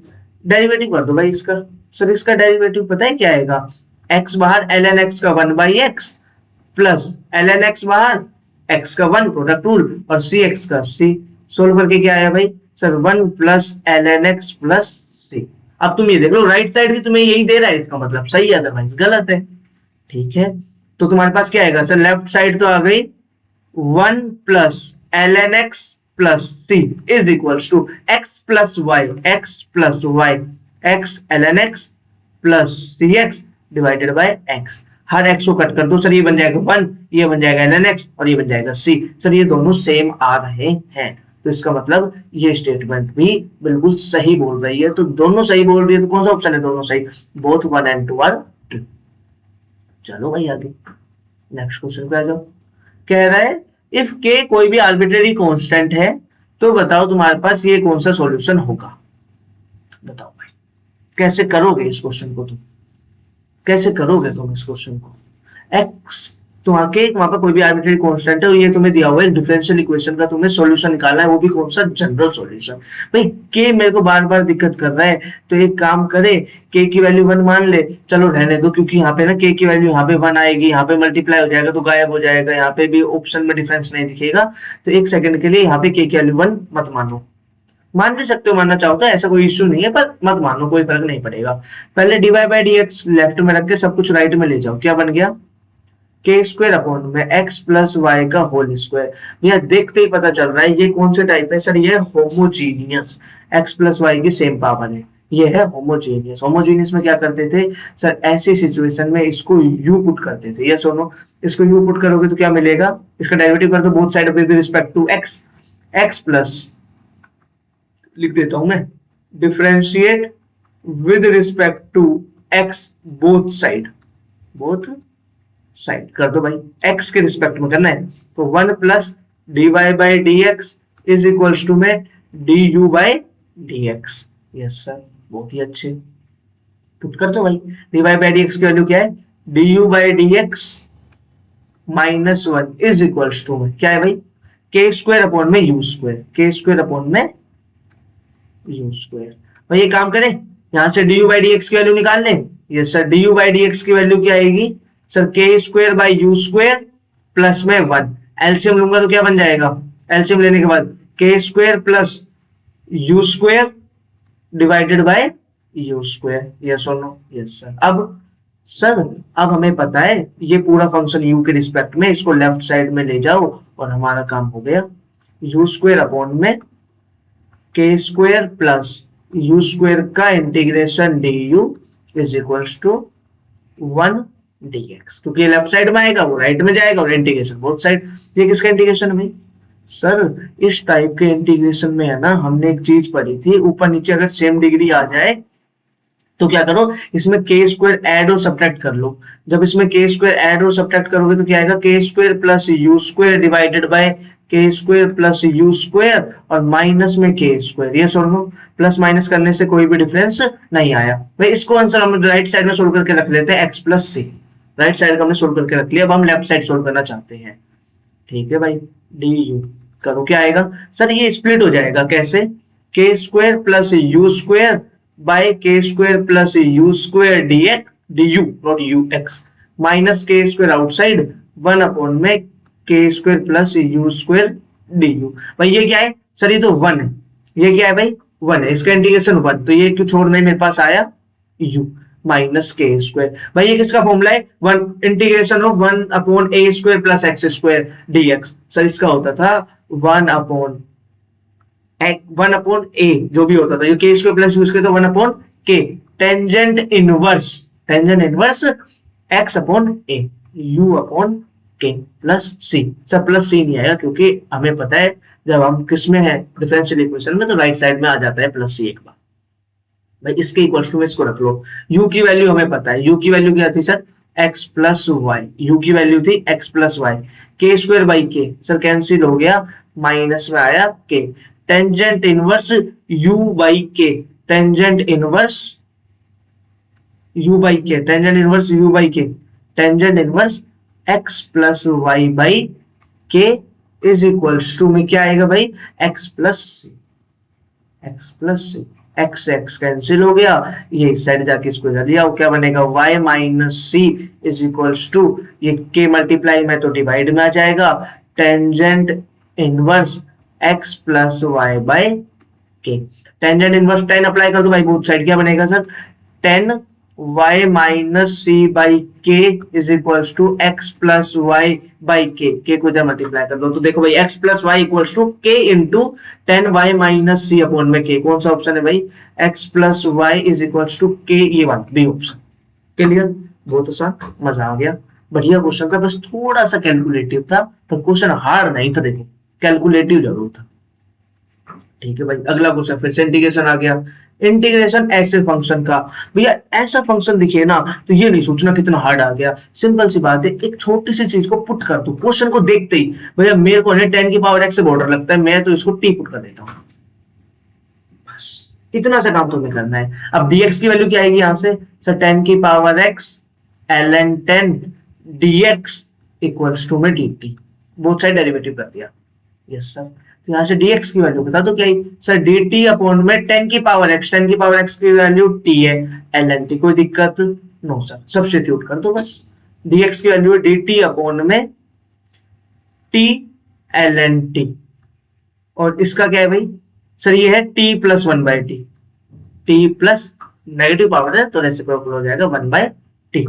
डेरिवेटिव कर दो भाई इसका। सर इसका डेरिवेटिव पता है क्या आएगा? x बाहर ln x का 1 by x plus ln x बाहर x का 1 प्रोडक्ट रूल और cx का c। सोल्व करके क्या आया भाई? Sir 1 plus ln x plus c। अब तुम ये देख लो राइट साइड भी तुम्हें यही दे रहा है, इसका मतलब सही है, अदरवाइज गलत है। ठीक है, तो तुम्हारे पास क्या आएगा सर? लेफ्ट साइड तो आ गई 1 plus ln x plus c is equals to x plus y x ln x plus cx divided by x। हर x को कट कर दो सर, ये बन जाएगा 1, ये बन जाएगा ln x और ये बन जाएगा c। सर ये दोनों सेम आ रहे हैं तो इसका मतलब ये स्टेटमेंट भी बिल्कुल सही बोल रही है। तो दोनों सही बोल रही है तो कौन सा ऑप्शन है दोनों सही? Both 1 and 2 are true. चलो भाई आगे नेक्स्ट क्वेश्चन पे आ जाओ। कह रहा है इफ k कोई भी आर्बिट्रेरी कांस्टेंट है तो बताओ तुम्हारे पास ये कौन सा सॉल्यूशन होगा। बताओ भाई कैसे करोगे इस क्वेश्चन को? तुम कैसे करोगे तुम इस क्वेश्चन को? x तुम्हारे वहां पर कोई भी आर्बिट्रेरी कांस्टेंट है और ये तुम्हें दिया हुआ है डिफरेंशियल इक्वेशन का, तुम्हें सॉल्यूशन निकालना है, वो भी कौन सा? General solution. भाई k मेरे को बार बार दिक्कत कर रहा है तो एक काम करे k की वैल्यू 1 मान ले, चलो रहने दो क्योंकि यहाँ पे ना k की वैल्यू यहाँ पे 1 आएगी, यहाँ पे मल्टीप्लाई हो जाएगा तो गायब हो जाएगा, यहाँ पे भी ऑप्शन में डिफरेंस नहीं दिखेगा। तो एक सेकंड के लिए यहाँ पे k की वैल्यू 1 मत मानो। मान भी सकते हो, मानना चाहो तो, ऐसा कोई इश्यू नहीं है, पर मत मानो, कोई फर्क नहीं पड़ेगा। पहले dy बाई dx लेफ्ट में रख के सब कुछ राइट में ले जाओ। क्या बन गया? के स्क्वायर अपॉन में x प्लस वाई का होल स्क्वायर। भैया देखते ही पता चल रहा है ये कौन से टाइप है सर? ये होमोजीनियस, x प्लस वाई की सेम पावर है, ये है होमोजीनियस। होमोजीनियस में क्या करते थे सर? ऐसी सिचुएशन में इसको u पुट करते थे। ये सुनो, इसको u पुट करोगे तो क्या मिलेगा? इसका डेरिवेटिव कर दो both side with respect to x, x plus लिख देता हूं मैं, differentiate with respect to x both side कर दो भाई, x के रिस्पेक्ट में करना है। तो 1 plus dy by dx is equals to में du by dx। Yes sir, बहुत ही अच्छे, पुट कर दो भाई। dy बाई dx की वैल्यू क्या है? du by dx minus 1 is equals to में क्या है भाई? k स्क्वायर अपॉन में u square, k square upon में u स्क्वायर। भाई ये काम करें, यहां से du बाई dx की वैल्यू निकाल लें। Yes sir, du by dx की वैल्यू क्या आएगी sir? k square by you square plus में 1। एलसीएम लूंगा तो क्या बन जाएगा? एलसीएम लेने के बाद k square plus U square divided by you square. Yes और नो? Yes sir. अब सर अब हमें पता है ये पूरा फंक्शन u के रिस्पेक्ट में, इसको लेफ्ट साइड में ले जाओ और हमारा काम हो गया। यू स्क्वायर अपॉन में k square plus U square का integration du is equals to 1 dx, क्योंकि ये लेफ्ट साइड में आएगा वो राइट में जाएगा और इंटीग्रेशन बोथ साइड। ये किसका इंटीग्रेशन है भाई? सर इस टाइप के इंटीग्रेशन में है ना, हमने एक चीज पढ़ी थी, ऊपर नीचे अगर सेम डिग्री आ जाए तो क्या करो, इसमें k स्क्वायर ऐड और सब्ट्रैक्ट कर लो। जब इसमें k स्क्वायर ऐड और सब्ट्रैक्ट करोगे तो क्या आएगा? k square plus U square divided by k square plus U square और माइनस में k स्क्वायर। ये सोल्व, प्लस माइनस करने से कोई भी डिफरेंस नहीं आया भाई। इसको आंसर हम राइट साइड में सोल्व करके रख लेते हैं, x प्लस सी। राइट साइड का हमने सोल्व करके रख लिया, अब हम लेफ्ट साइड सोल्व करना चाहते हैं। ठीक है भाई, du करो, क्या आएगा सर? ये स्प्लिट हो जाएगा, कैसे? K square plus U square by K square plus U square DX D U not U X minus K square outside 1 upon में K square plus U square D U. भाई ये क्या है sir, ये तो 1 है, ये क्या है भाई 1 है, इसका इंटीग्रेशन 1, तो ये क्यों छोड़ना है, मेरे पास आया u माइनस के स्क्वायर। भाई ये किसका फॉर्मूला है, 1 integration of 1 upon a square plus x square dx. Sir इसका होता था 1 अपॉन ए जो भी होता था, ये के स्क्वायर प्लस यू स्क्वायर तो 1 अपॉन के tangent inverse x upon A you upon के प्लस सी। सर प्लस सी नहीं आएगा क्योंकि हमें पता है जब हम किस में है डिफरेंशियल इक्वेशन में तो राइट साइड में आ जाता है प्लस सी एक बार। भाई इसके इक्वल्स टू में इसको रख लो, u की वैल्यू हमें पता है, u की वैल्यू क्या थी sir x plus y, u की वैल्यू थी x plus y, k square by k sir cancel हो गया, माइनस में आया k, tangent inverse u by k, tangent inverse u by k, tangent inverse u by k, tangent inverse x plus Y by के is equals to में क्या आएगा भाई x plus c, x x cancel हो गया, ये इस side जाके इसको कर दिया, क्या बनेगा y minus C is equals to ये k मल्टीप्लाई में तो डिवाइड में आ जाएगा, tangent inverse x plus Y by K, tangent inverse 10 apply कर दो भाई बोथ साइड, क्या बनेगा sir 10 y minus C by के is equals to x plus Y by K को इधर मल्टीप्लाई कर दो तो देखो भाई x plus y equals to k into 10y minus c upon में के, कौन सा ऑप्शन है भाई x plus y is equals to k, ये वन बी ऑप्शन। क्लियर, बहुत आसान, मजा आ गया, बढ़िया क्वेश्चन था, बस थोड़ा सा कैलकुलेटिव था, पर क्वेश्चन हार्ड नहीं था, देखो कैलकुलेटिव जरूर था। ठीक है भाई, अगला क्वेश्चन फिर से इंटीग्रेशन आ गया, इंटीग्रेशन ऐसे फंक्शन का, भैया ऐसा फंक्शन दिखे ना तो ये नहीं सोचना कितना हार्ड आ गया, सिंपल सी बात है, एक छोटी सी चीज को पुट कर दो, क्वेश्चन को देखते ही भैया मेरे को 10 की पावर x से बॉर्डर लगता है, मैं तो इसको t पुट कर देता हूं, बस इतना सा काम तुम्हें करना है। अब dx की वैल्यू क्या आएगी यहाँ से सर 10 की power x ln 10 dx equals to में dt, बोथ साइड डेरिवेटिव कर दिया, यस सर। तो यहाँ से dx की वैल्यू बता दो क्या है सर dt अपॉन में 10 की पावर x, 10 की पावर x की वैल्यू t है, ln t, कोई दिक्कत नो सर, सब्स्टिट्यूट कर दो बस, dx की वैल्यू है dt अपॉन में t ln t, और इसका क्या है भाई सर ये है t plus 1 by T, t plus negative power है तो रेसिप्रोकल हो जाएगा 1 बाई टी।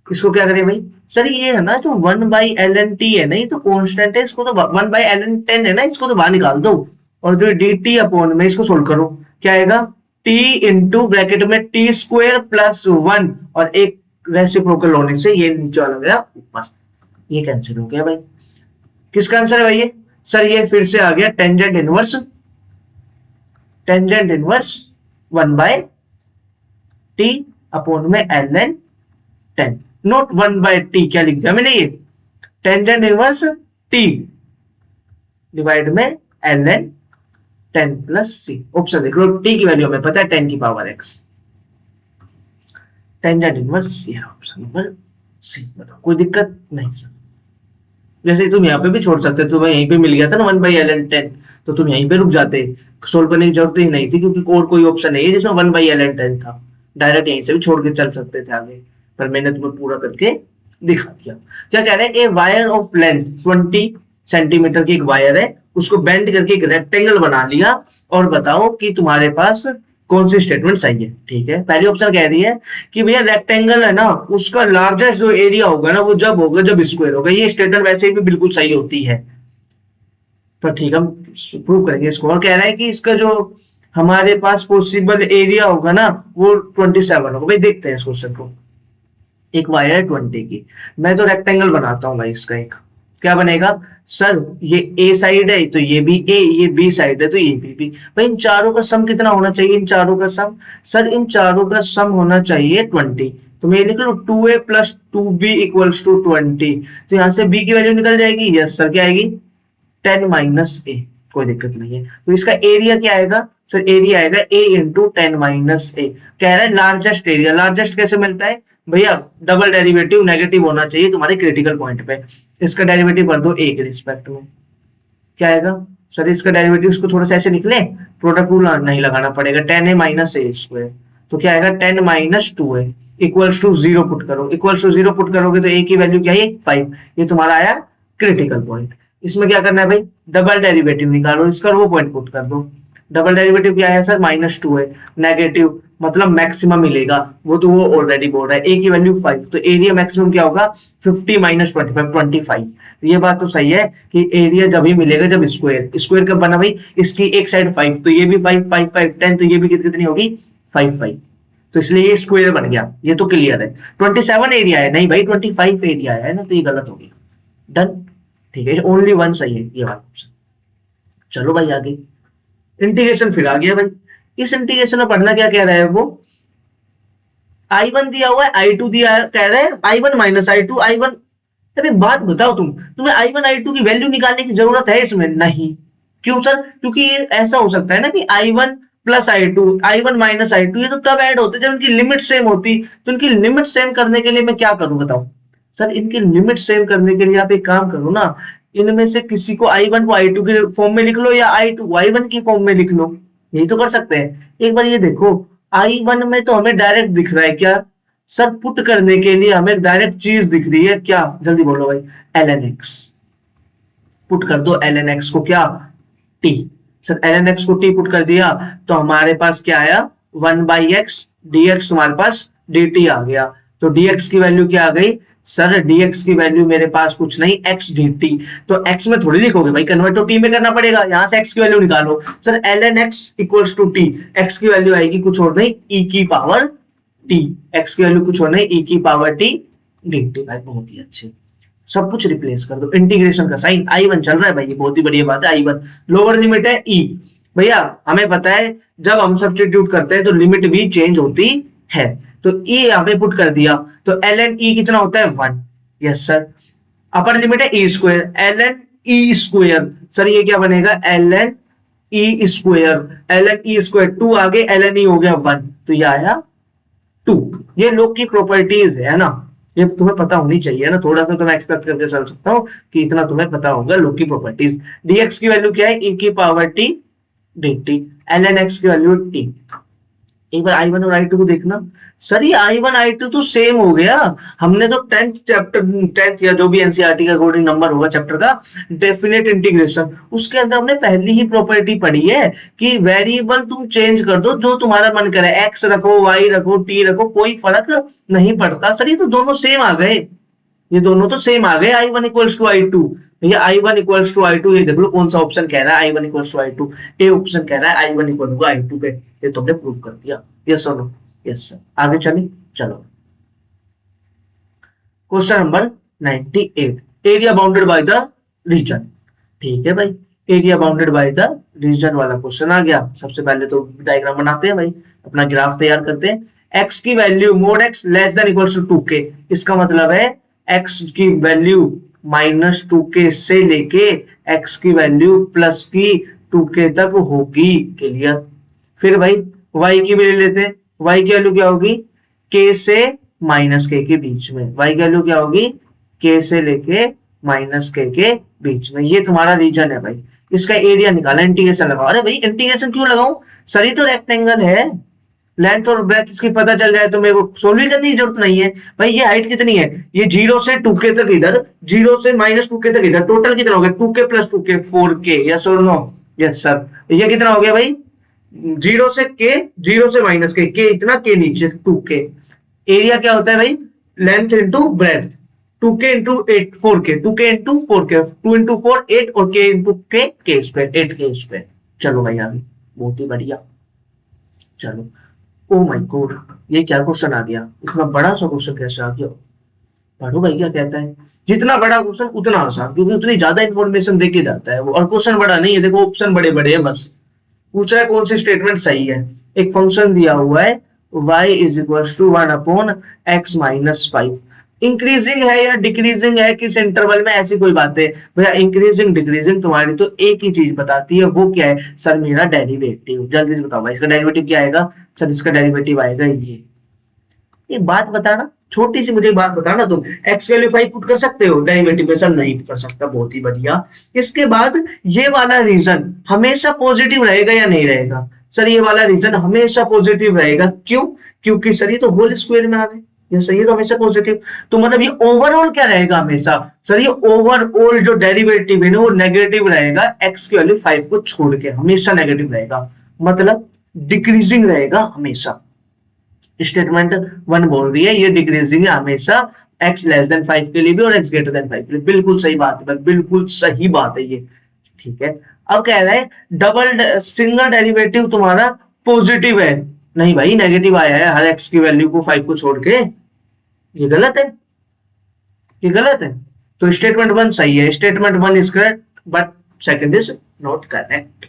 इसको क्या करें भाई सर ये है ना जो 1 बाई ln t है ना, ये तो कांस्टेंट है, इसको तो 1 बाई ln 10 है ना, इसको तो बाहर निकाल दो, और जो dt अपॉन में इसको सोल्व करो, क्या आएगा t इंटू ब्रैकेट में t स्क्वायर प्लस 1 और एक रेसिप्रोकल होने से ये नीचे वाला गया ऊपर, ये कैंसिल हो गया भाई। किसका आंसर है भाई ये सर, ये फिर से आ गया tangent inverse 1 by t upon में ln 10, नॉट 1 बाय t, क्या लिख दिया मैंने ये टेंजेंट इनवर्स t डिवाइड में ln 10 प्लस c, ऑप्शन देख लो, t की वैल्यू हमें पता है 10 की पावर x, टेंजेंट इनवर्स ये ऑप्शन नंबर c, बताओ कोई दिक्कत नहीं सर। जैसे तुम यहाँ पे भी छोड़ सकते, तुम्हें यहीं पे मिल गया था ना 1 बाई ln 10, तो तुम यहीं पे रुक जाते, सोल्व करने की जरूरत ही नहीं थी क्योंकि और कोई ऑप्शन नहीं है जिसमें 1 बाई ln 10 था, डायरेक्ट यहीं से भी छोड़ के चल सकते थे आगे, पर मैंने तुम्हें पूरा करके दिखा दिया। क्या कह रहे हैं, a wire of length 20 centimetre की एक वायर है, उसको बेंड करके एक रेक्टेंगल बना लिया, और बताओ कि तुम्हारे पास कौन सी स्टेटमेंट सही है। ठीक है, पहली ऑप्शन कह रही है कि भैया रेक्टेंगल है ना, उसका लार्जेस्ट जो एरिया होगा ना वो जब होगा जब स्क्वायर होगा, ये स्टेटमेंट वैसे भी बिल्कुल सही होती है, पर ठीक हम प्रूव करेंगे इसको। और कह रहा है कि इसका जो हमारे पास पॉसिबल एरिया होगा ना वो 27 होगा। भाई देखते हैं इस क्वेश्चन को, एक वायर है 20 की, मैं तो रेक्टेंगल बनाता हूँ भाई इसका, एक क्या बनेगा सर, ये ए साइड है तो ये भी ए, ये बी साइड है तो ये भी बी। भाई इन चारों का सम कितना होना चाहिए, इन चारों का सम सर, इन चारों का सम होना चाहिए 20, तो मैं लिख लूं 2a plus 2b equals to 20, तो यहाँ से b की वैल्यू निकल जाएगी, यस सर, क्या आएगी 10 माइनस a, कोई दिक्कत नहीं है। तो इसका एरिया क्या आएगा सर, एरिया आएगा a इंटू 10 माइनस a। कह रहा है लार्जेस्ट एरिया, लार्जेस्ट कैसे मिलता है भैया, डबल डेरिवेटिव नेगेटिव होना चाहिए तुम्हारे क्रिटिकल पॉइंट पे, इसका डेरिवेटिव कर दो a के रिस्पेक्ट में, क्या आएगा सर इसका डेरिवेटिव को थोड़ा सा ऐसे निकले, प्रोडक्ट रूल नहीं लगाना पड़ेगा, 10a माइनस ए स्क्वायर, तो क्या आएगा 10 minus 2a equals to 0 put करो, इक्वल्स टू 0 पुट करोगे तो a की वैल्यू क्या है 5, ये तुम्हारा आया क्रिटिकल पॉइंट। इसमें क्या करना है भाई, डबल डेरिवेटिव निकालो, इसका रो पॉइंट पुट कर दो। डबल डेरिवेटिव क्या है सर, -2 है, नेगेटिव मतलब मैक्सिमम मिलेगा, वो तो वो ऑलरेडी बोल रहा है, a की वैल्यू 5, तो एरिया मैक्सिमम क्या होगा 50 माइनस 25 25। ये बात तो सही है कि एरिया जब ही मिलेगा जब स्क्वायर, स्क्वायर कब बना भाई, इसकी एक साइड 5 तो ये भी 5 5 5 10, तो ये भी कितनी होगी 5 5, तो इसलिए ये स्क्वायर बन गया, ये तो क्लियर है। 27 एरिया है, नहीं भाई 25 एरिया है ना, तो ये गलत हो गया। डन, ठीक है, ओनली वन सही है ये वाला ऑप्शन। चलो भाई आगे, इंटीग्रेशन फिर आ गया भाई। इस इंटीग्रेशन में पढ़ना क्या कह रहा है वो, I1 दिया हुआ है, I2 दिया है, कह रहा है I1 माइनस I2 I1। अरे बात बताओ तुम्हें I1 I2 की वैल्यू निकालने की जरूरत है इसमें? नहीं। क्यों सर? क्योंकि ऐसा हो सकता है ना कि I1 plus I2 I1 minus I2 ये तो तब ऐड होते जब इनकी लिमिट सेम होती। तो इनकी लिमिट सेम करने के लिए मैं क्या करूं बताओ सर, इनकी लिमिट सेम करने के लिए आप एक काम करो ना, इनमें से किसी को I1 को I2 के फॉर्म में लिख लो या I2 को I1 की फॉर्म में लिख लो, यही तो कर सकते हैं। एक बार ये देखो, I1 में तो हमें डायरेक्ट दिख रहा है क्या सर, पुट करने के लिए हमें डायरेक्ट चीज दिख रही है क्या, जल्दी बोलो भाई, ln x। पुट कर दो ln x को क्या, t। सर ln x को t पुट कर दिया तो हमारे पास क्या आया 1/x dx, तुम्हारे पास dt आ गया। तो dx की वैल्यू क्या आ गई सर, dx की वैल्यू मेरे पास कुछ नहीं x dt, तो x में थोड़ी लिखोगे भाई, कन्वर्ट तो t में करना पड़ेगा, यहां से x की वैल्यू निकालो। Sir ln x equals to t, x की वैल्यू आएगी कुछ और नहीं e की पावर t, x की वैल्यू कुछ और नहीं e की पावर t dt। भाई बहुत ही अच्छे, सब कुछ रिप्लेस कर दो, इंटीग्रेशन का साइन I1 चल रहा है भाई, ये बहुत ही बढ़िया बात है। I1 लोअर लिमिट है e, भैया हमें पता है जब हम सब्स्टिट्यूट करते हैं तो लिमिट भी चेंज होती है, तो e यहाँ पे पुट कर दिया तो ln e कितना होता है 1, यस सर। अपर लिमिट है e square, ln e square, sir ये क्या बनेगा ln e square, ln e square 2 आगे ln e हो गया 1, तो ये आया 2। ये लोग की प्रॉपर्टीज है ना, ये तुम्हें पता होनी चाहिए ना, थोड़ा सा तो मैं एक्सपेक्ट करके चल सकता हूँ कि इतना तुम्हें पता होगा लोग की प्रॉपर्टीज। dx की वैल्यू क्या है e की power t dt, ln x की वैल्यू t। एक बार I1 और I2 को देखना, सर ये I1 I2 तो सेम हो गया, हमने तो 10th चैप्टर 10th या जो भी एनसीईआरटी का अकॉर्डिंग नंबर होगा चैप्टर का, डेफिनेट इंटीग्रेशन, उसके अंदर हमने पहली ही प्रॉपर्टी पढ़ी है कि वेरिएबल तुम चेंज कर दो जो तुम्हारा मन करे, x रखो y रखो t रखो, कोई फर्क नहीं पड़ता। सर ये तो दोनों सेम आ गए, ये दोनों तो सेम आ गए, I1 इक्वल्स टू I2, भैया I1 इक्वल्स टू I2, ये देख लो कौन सा ऑप्शन कह रहा है I1 equals to I2, A option कह रहा है I1 इक्वल होगा I2 पे, ये तुमने प्रूव कर दिया, यस और नो, यस सर। आगे चलिए, चलो question number 98, area bounded by the region. ठीक है भाई, area bounded by the region वाला क्वेश्चन आ गया। सबसे पहले तो डायग्राम बनाते हैं भाई, अपना ग्राफ तैयार करते हैं। x की value mod x less than equals to 2k, इसका मतलब है x की वैल्यू -2k से लेके x की वैल्यू प्लस की 2k तक होगी, क्लियर। फिर भाई y की वैल्यू लेते हैं, y की वैल्यू क्या होगी k से -k के बीच में, y की वैल्यू क्या होगी k से लेके -k के बीच में, ये तुम्हारा रीजन है भाई। इसका एरिया निकाला, इंटीग्रेशन लगाओ। अरे भाई इंटीग्रेशन क्यों लगाऊं सर, ये तो रेक्टेंगल है, लेंथ और ब्रेथ इसकी पता चल जाए तो मेरे को सोल्व करने की जरूरत नहीं है भाई। ये हाइट कितनी है, ये 0 से 2k तक इधर, 0 से -2k तक इधर, टोटल कितना हो गया 2k plus 2k 4k, yes और नो, यस सर। ये कितना हो गया भाई 0 से k, 0 से -k इतना, k नीचे 2k। एरिया क्या होता है भाई length into breadth, 2k into 8 4k, 2k into 4k, 2 into 4 8 और k into k square 8k square. चलो भाई आगे, बहुत ही बढ़िया। चलो ओ माय गॉड, ये क्या क्वेश्चन आ गया, इतना बड़ा सा क्वेश्चन कैसे आ गया। पढ़ो भाई क्या कहता है, जितना बड़ा क्वेश्चन उतना आसान, क्योंकि उतनी ज्यादा इंफॉर्मेशन देके जाता है वो, और क्वेश्चन बड़ा नहीं है, देखो ऑप्शन बड़े बड़े हैं, बस पूछ रहा है कौन सी स्टेटमेंट सही है। एक फंक्शन दिया हुआ है y is equal to 1/x minus 5, increasing है या डिक्रीजिंग है, किस इंटरवल में, ऐसी कोई बात है भैया। इंक्रीजिंग डिक्रीजिंग तुम्हारी तो एक ही चीज बताती है, वो क्या है सर, मेरा डेरिवेटिव। जल्दी से बताओ भाई इसका डेरिवेटिव क्या आएगा सर, इसका डेरिवेटिव आएगा ये। एक बात बताना, छोटी सी मुझे एक बात बताना, तुम एक्स वैल्यू 5 पुट कर सकते हो डेरिवेटिव में? सर नहीं कर सकता। बहुत ही बढ़िया। इसके बाद ये वाला रीजन हमेशा पॉजिटिव रहेगा या नहीं रहेगा? सर ये वाला रीजन हमेशा पॉजिटिव रहेगा। क्यों? क्योंकि सर ये तो होल स्क्वायर में आ गए, ये सही है, तो हमेशा पॉजिटिव। तो मतलब ये ओवरऑल क्या रहेगा हमेशा? सर ये ओवरऑल जो डेरिवेटिव है ना वो नेगेटिव रहेगा, एक्स की वैल्यू 5 को छोड़ के हमेशा नेगेटिव रहेगा, मतलब डिक्रीजिंग रहेगा हमेशा। स्टेटमेंट 1 बोल रही है ये डिक्रीजिंग है हमेशा, x लेस देन 5 के लिए भी और x ग्रेटर देन 5 के लिए। बिल्कुल सही बात है, बिल्कुल सही बात है ये। ठीक है, अब कह रहा है डबल सिंगल डेरिवेटिव तुम्हारा पॉजिटिव है। नहीं भाई, नेगेटिव आया है हर x की वैल्यू को 5 को छोड़ के, ये गलत है, ये गलत है। तो स्टेटमेंट 1 सही है, statement 1 is correct but second is not correct.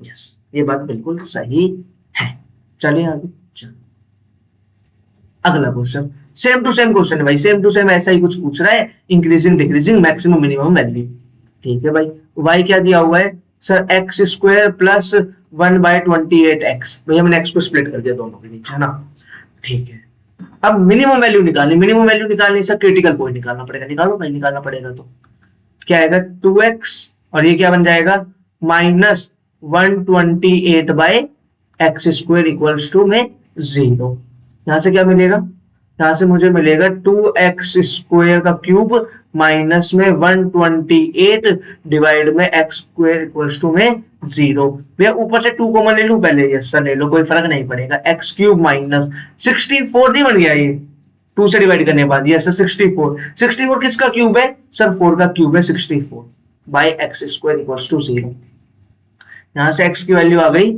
Yes, ये बात बिल्कुल सही है। चलिए आगे। अगला question same to same question है भाई, सेम टू सेम ऐसा ही कुछ पूछ रहा है, increasing decreasing maximum minimum value. ठीक है भाई, y क्या दिया हुआ है? Sir x square plus 1/28x। भाई हमने x को स्प्लिट कर दिया दोनों के नीचे, है ना? ठीक है, अब मिनिमम वैल्यू निकालनी, मिनिमम वैल्यू निकालनी सर क्रिटिकल पॉइंट निकालना पड़ेगा। निकालो भाई, निकालना पड़ेगा। तो क्या आएगा? 2x और ये क्या बन जाएगा? Minus 128/x square equals to में 0। यहां से क्या मिलेगा? यहां से मुझे मिलेगा 2x स्क्वायर का क्यूब माइनस में 128 डिवाइड में x स्क्वायर इक्वल्स टू में 0। भैया ऊपर से 2 कॉमन ले लूं पहले? यस सर ले लो, कोई फर्क नहीं पड़ेगा। x क्यूब माइनस 64 नहीं बन गया ये 2 से डिवाइड करने के बाद? Yes sir 64। 64 किसका क्यूब है? सर 4 का क्यूब है 64 by x square equals to 0। यहां से x की वैल्यू आ गई,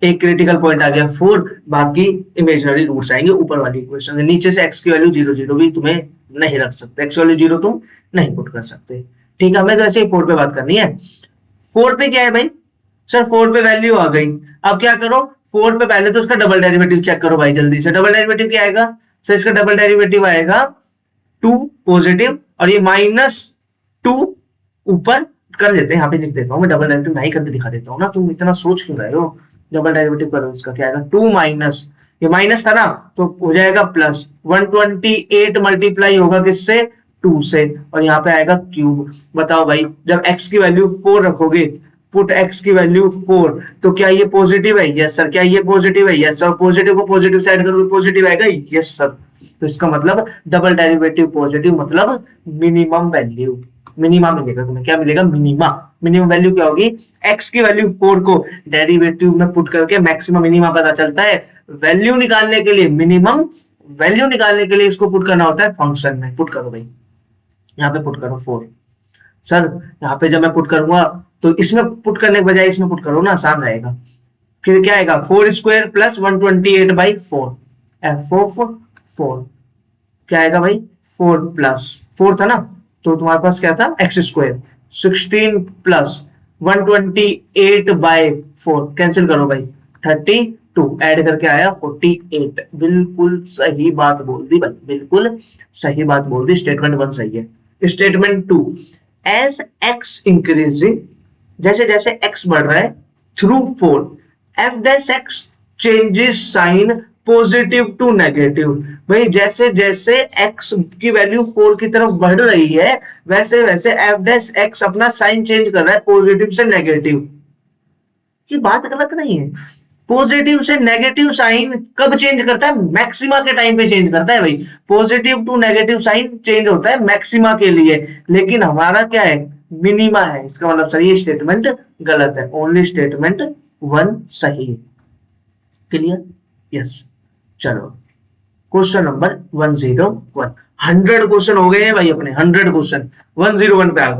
एक क्रिटिकल पॉइंट आ गया 4, बाकी इमेजिनरी रूट्स आएंगे ऊपर वाली इक्वेशन में। नीचे से x की वैल्यू 0 0 भी तुम्हें नहीं रख सकते, x वैल्यू 0 तुम नहीं पुट कर सकते। ठीक है, हमें तो ऐसे ही 4 पे बात करनी है। 4 पे क्या है भाई? सर 4 पे वैल्यू आ गई, अब क्या करो? 4 पे पहले तो उसका डबल डेरिवेटिव चेक करो भाई जल्दी से। डबल डेरिवेटिव क्या आएगा? सर इसका डबल डेरिवेटिव आएगा 2 पॉजिटिव और ये -2 ऊपर कर देते हैं, यहाँ पे लिख देता हूँ मैं, डबल डेरिवेटिव नहीं करके दिखा देता हूँ ना, तुम इतना सोच क्यों रहे हो? डबल डेरिवेटिव करो, इसका क्या आएगा? 2 माइनस, ये माइनस था ना तो हो जाएगा प्लस, 128 मल्टीप्लाई होगा किससे? 2 से, और यहाँ पे आएगा क्यूब। बताओ भाई, जब x की वैल्यू 4 रखोगे, पुट x की वैल्यू 4, तो क्या ये पॉजिटिव है? Yes sir. क्या ये पॉजिटिव है? Yes sir. पॉजिटिव को पॉजिटिव साइड करोगे पॉजिटिव आएगा? Yes sir. तो इसका मतलब डबल डेरिवेटिव पॉजिटिव मतलब मिनिमम वैल्यू, मिनिमा मिलेगा तुम्हें। क्या मिलेगा? मिनिमा। मिनिमम वैल्यू क्या होगी? x की वैल्यू 4 को डेरिवेटिव में पुट करके मैक्सिमम मिनिमा पता चलता है। वैल्यू निकालने के लिए, मिनिमम वैल्यू निकालने के लिए इसको पुट करना होता है फंक्शन में। पुट करो भाई, यहाँ पे पुट करो 4। सर यहाँ पे जब मैं पुट करूंगा तो इसमें पुट करने के बजाय इसमें पुट करो ना, आसान रहेगा। फिर क्या आएगा? 4 स्क्वायर प्लस 128/4 एफ ऑफ 4। क्या आएगा भाई? 4 प्लस 4 था ना, तो तुम्हारे पास क्या था? X square. 16 प्लस 128/4 कैंसिल करो भाई, 32 ऐड करके आया 48। बिल्कुल सही बात बोल दी भाई, बिल्कुल सही बात बोल दी। स्टेटमेंट 1 सही है। स्टेटमेंट 2, एज एक्स इंक्रीजिंग, जैसे जैसे x बढ़ रहा है through 4, f dash x changes sign positive to negative. भाई जैसे जैसे x की वैल्यू 4 की तरफ बढ़ रही है वैसे वैसे एफ डैश एक्स अपना साइन चेंज कर रहा है पॉजिटिव से नेगेटिव। ये बात गलत नहीं है। पॉजिटिव से नेगेटिव साइन कब चेंज करता है? मैक्सिमा के टाइम पे चेंज करता है भाई। Positive to negative sign change होता है मैक्सिमा के लिए, लेकिन हमारा क्या है? मिनिमा है। इसका मतलब सर ये स्टेटमेंट गलत है, ओनली स्टेटमेंट 1 सही है। क्लियर? यस। चलो क्वेश्चन नंबर 101। 100 क्वेश्चन हो गए हैं भाई अपने, 100 क्वेश्चन। 101 पे आ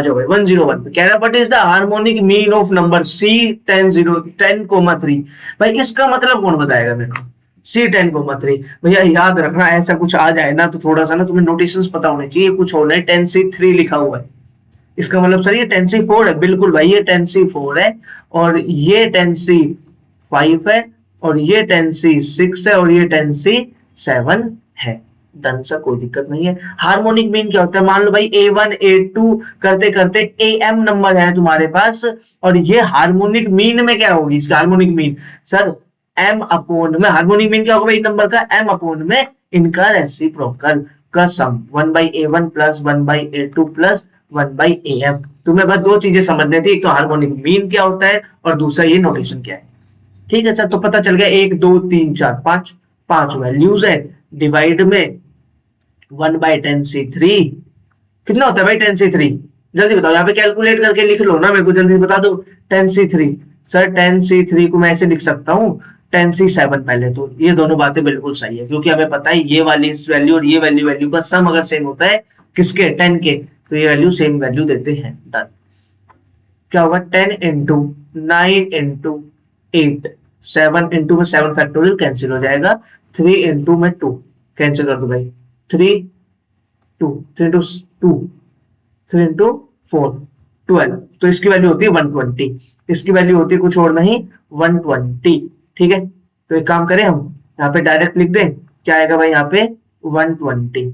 जाओ भाई। 101 पे कह रहा what is the harmonic mean of number C 10,3। भाई इसका मतलब कौन बताएगा मेरे को? C 10,3। भैया याद रखना, ऐसा कुछ आ जाए ना तो थोड़ा सा ना तुम्हें नोटेशंस पता होने चाहिए। कुछ होना है 10C3 लिखा हुआ है, इसका मतलब सर ये 10C4 है। बिल्कुल भाई ये 10C4 है, और ये 10C5 है, और ये 10C6 है, और ये 10C7 है। डन सा, कोई दिक्कत नहीं है। हार्मोनिक मीन क्या होता है? मान लो भाई A1 A2 करते करते AM नंबर है तुम्हारे पास, और ये हार्मोनिक मीन में क्या होगी? इसका harmonic mean sir m upon में, हार्मोनिक मीन क्या होगा भाई नंबर का, m अपोन में इनका रेसिप्रोकल का सम 1/a1 plus 1/a2 plus 1/am। तुम्हें बस दो चीजें समझनी थी, एक तो हार्मोनिक मीन क्या होता है और दूसरा ये नोटेशन क्या है। ठीक है सर, तो पता चल गया 1 2 3 4 5 5 वैल्यूज है, डिवाइड में 1/10c3 कितना होता है भाई 10c3, जल्दी बताओ, यहाँ पे कैलकुलेट करके लिख लो ना, मेरे को जल्दी बता दो। 10c3 सर 10c3 को मैं ऐसे लिख सकता हूँ 10c7 पहले, तो ये दोनों बातें बिल्कुल सही है, क्योंकि हमें पता है ये वाली वैल्यू और ये वैल्यू का सम अगर सेम होता है किसके 10 के, तो ये वैल्यू सेम वैल्यू देते हैं। डन। क्या होगा 10 इंटू 9 इंटू 8, 7 इंटू में 7 फैक्टोरियल कैंसिल हो जाएगा, 3 इंटू में 2 कैंसिल कर दो भाई, 3 2 3 इंटू 2 3 इंटू 4 12, तो इसकी वैल्यू होती है 120, इसकी वैल्यू होती है कुछ और नहीं 120। ठीक है, तो एक काम करें हम यहाँ पे डायरेक्ट लिख दें, क्या आएगा भाई यहाँ पे 120।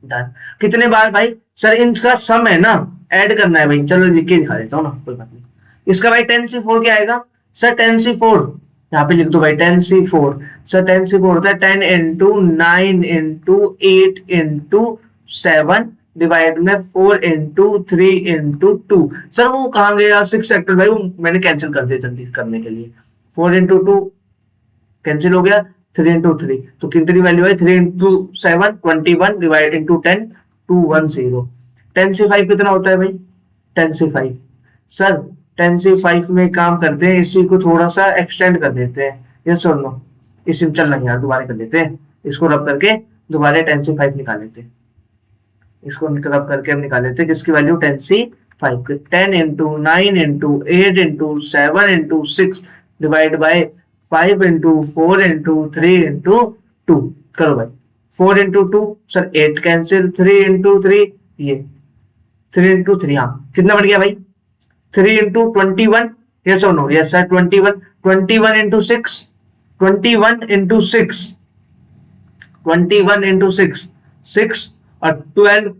डन। कितने बार भाई सर इनका सम है ना, ऐड करना है भाई, चलो लिख के दिखा देता हूँ ना, कोई बात नहीं। इसका भाई 10c4 क्या आएगा सर, 10c4 यहाँ पे लिख दो भाई 10c4, सर 10c4 होता है 10 इंटू 9 इंटू 8 इंटू 7 डिवाइड में 4 इंटू 3 इंटू 2। सर वो कहाँ गया 6 फैक्टर भाई, वो मैंने कैंसिल कर दिया जल्दी करने के लिए, 4 इंटू 2 कैंसिल हो गया, 3 इंटू 3 तो कितनी वैल्यू है 3 इंटू 7 21 डिवाइड इंटू 10 210। 10c5 कितना होता है भाई 10c5, सर 10c5 में काम करते हैं, इसी को थोड़ा सा एक्सटेंड कर देते हैं, ये सुन लो, इसी चल नहीं यार दोबारा कर लेते हैं, इसको रब करके दोबारा 10c5 निकाल लेते हैं, इसको रब करके हम निकाल लेते हैं किसकी value 10c5, 10 into 9 into 8 into 7 into 6 divide by 5 into 4 into 3 into 2, करो भाई 4 इंटू 2 सर 8 कैंसिल, 3 इंटू 3 ये 3 इंटू 3 हाँ कितना बढ़ गया भाई 3 इंटू 21, यस और no, yes sir 21, 21 into 6 21 into 6 21 into 6 6 और 12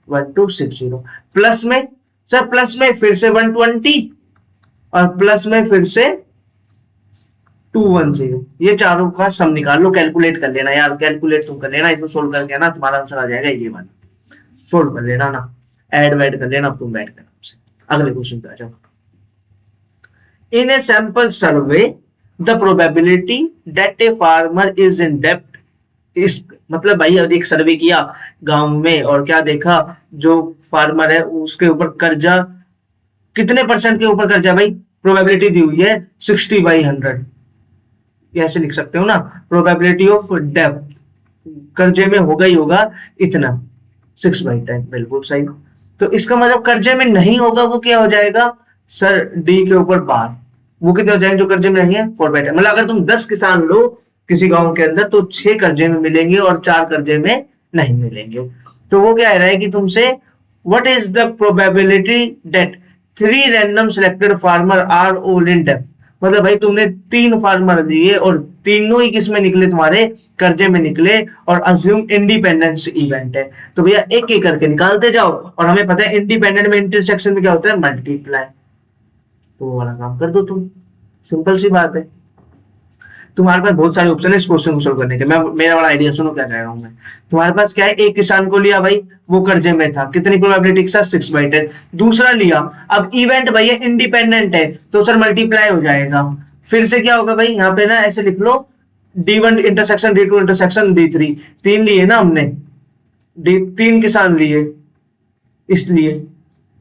1260 प्लस में, सर प्लस में फिर से 120 और प्लस में फिर से 210, ये चारों का सम निकाल लो, कैलकुलेट कर लेना यार, कैलकुलेट तुम कर लेना, इसको सोल्व करके ना तुम्हारा आंसर आ जाएगा, ये वाला सोल्व कर लेना ना, ऐड वैड कर लेना, अब तुम बैठ करना। अगले क्वेश्चन पे आ जाओ। In a sample survey the probability that a farmer is in डेब्ट, इस मतलब भाई एक सर्वे किया गांव में और क्या देखा, जो फार्मर है उसके ऊपर कर्जा कितने परसेंट के ऊपर कर्जा भाई, प्रोबेबिलिटी दी हुई है 60/100, ऐसे लिख सकते हो ना, प्रोबेबिलिटी ऑफ डेब्ट कर्जे में होगा ही होगा इतना 6/10, बिल्कुल सही। तो इसका मतलब कर्जे में नहीं होगा वो क्या हो जाएगा सर डी के ऊपर बार, वो कितने हो जाएंगे जो कर्जे में नहीं है 4/10, मतलब अगर तुम 10 किसान लो किसी गांव के अंदर तो 6 कर्जे में मिलेंगे और 4 कर्जे में नहीं मिलेंगे। तो वो क्या रहा है कि तुमसे what is the probability that 3 random selected farmer are all in डेब्ट, मतलब भाई तुमने 3 फार्मर लिए और तीनों ही किस में निकले तुम्हारे कर्जे में निकले, और अज्यूम इंडिपेंडेंस इवेंट है, तो भैया एक एक करके निकालते जाओ, और हमें पता है इंडिपेंडेंट में इंटरसेक्शन में क्या होता है मल्टीप्लाई, तो वो वाला काम कर दो तुम, सिंपल सी बात है। तुम्हारे पास बहुत सारे ऑप्शन है इस क्वेश्चन को सोल्व करने के, मैं मेरा वाला आइडिया सुनो क्या कह रहा हूं मैं, तुम्हारे पास क्या है, एक किसान को लिया भाई वो कर्जे में था, कितनी प्रोबेबिलिटी के साथ 6/10, दूसरा लिया अब इवेंट भैया इंडिपेंडेंट है तो सर मल्टीप्लाई हो जाएगा, फिर से क्या होगा भाई यहाँ पे ना ऐसे लिख लो D1 intersection D2 intersection D3, 3 लिए ना हमने, 3 किसान लिए, इसलिए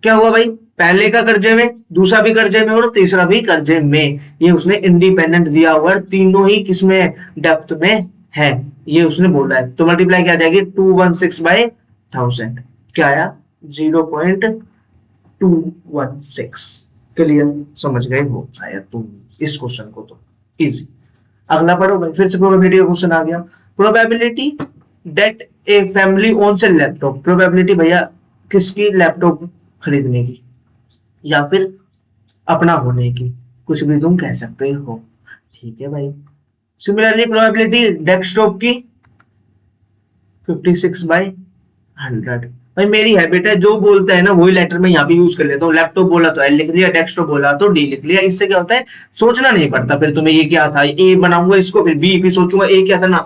क्या हुआ भाई पहले का कर्जे में, दूसरा भी कर्जे में और तीसरा भी कर्जे में, ये उसने इंडिपेंडेंट दिया हुआ है, तीनों ही किसमें डेप्थ में है, ये उसने बोला है, तो मल्टीप्लाई क्या आ जाएगी 216/1000, क्या आया 0.216। क्लियर, समझ गए हो शायद तुम इस क्वेश्चन को, तो इजी। अगला पढ़ो भाई, फिर से प्रोबेबिलिटी का क्वेश्चन आ गया, probability that a family owns a laptop, probability भैया किसकी लैपटॉप खरीदने की या फिर अपना होने की, कुछ भी तुम कह सकते हो, ठीक है भाई। सिमिलरली प्रोबेबिलिटी डेस्कटॉप की 56/100, 100। भाई मेरी हैबिट है, जो बोलता है ना वही लेटर में यहाँ पे यूज कर लेता हूँ। लैपटॉप बोला तो एल लिख लिया, डेस्कटॉप बोला तो डी लिख लिया। इससे क्या होता है, सोचना नहीं पड़ता फिर तुम्हें ये क्या था, ए बनाऊंगा इसको फिर बी, फिर सोचूंगा ए क्या था ना।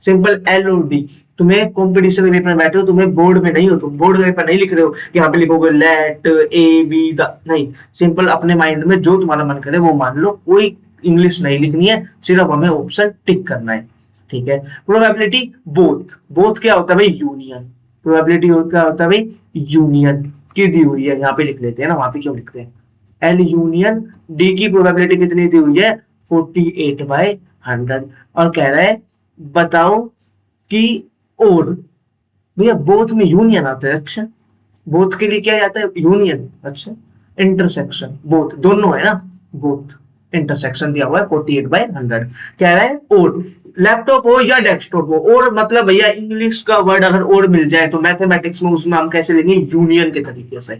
सिंपल एल और डी। तुम्हें कॉम्पिटिशन के पेपर में बैठे हो, तुम्हें बोर्ड में नहीं हो, तुम बोर्ड के पेपर नहीं लिख रहे हो, यहाँ पे लिखोगे लेट ए बी द, नहीं। सिंपल अपने माइंड में जो तुम्हारा मन करे वो मान लो, कोई इंग्लिश नहीं लिखनी है, सिर्फ हमें ऑप्शन टिक करना है। ठीक है। प्रोबेबिलिटी बोथ, बोथ क्या होता है भाई, यूनियन। प्रोबेबिलिटी क्या होता है भाई, यूनियन की दी हुई है, यहाँ पे लिख लेते हैं ना, वहां पे क्यों लिखते हैं। एल यूनियन डी की प्रोबेबिलिटी कितनी दी हुई है, 48/100। और कह रहा है बताओ कि, और भैया बोथ में यूनियन आता है। अच्छा, बोथ के लिए क्या आता है, यूनियन। अच्छा, इंटरसेक्शन, बोथ दोनों है ना, बोथ इंटरसेक्शन दिया हुआ है 48/100। कह रहा है और लैपटॉप हो या डेस्कटॉप हो, और मतलब भैया इंग्लिश का वर्ड अगर और मिल जाए तो मैथमेटिक्स में उसमें हम कैसे लेंगे, यूनियन के तरीके से।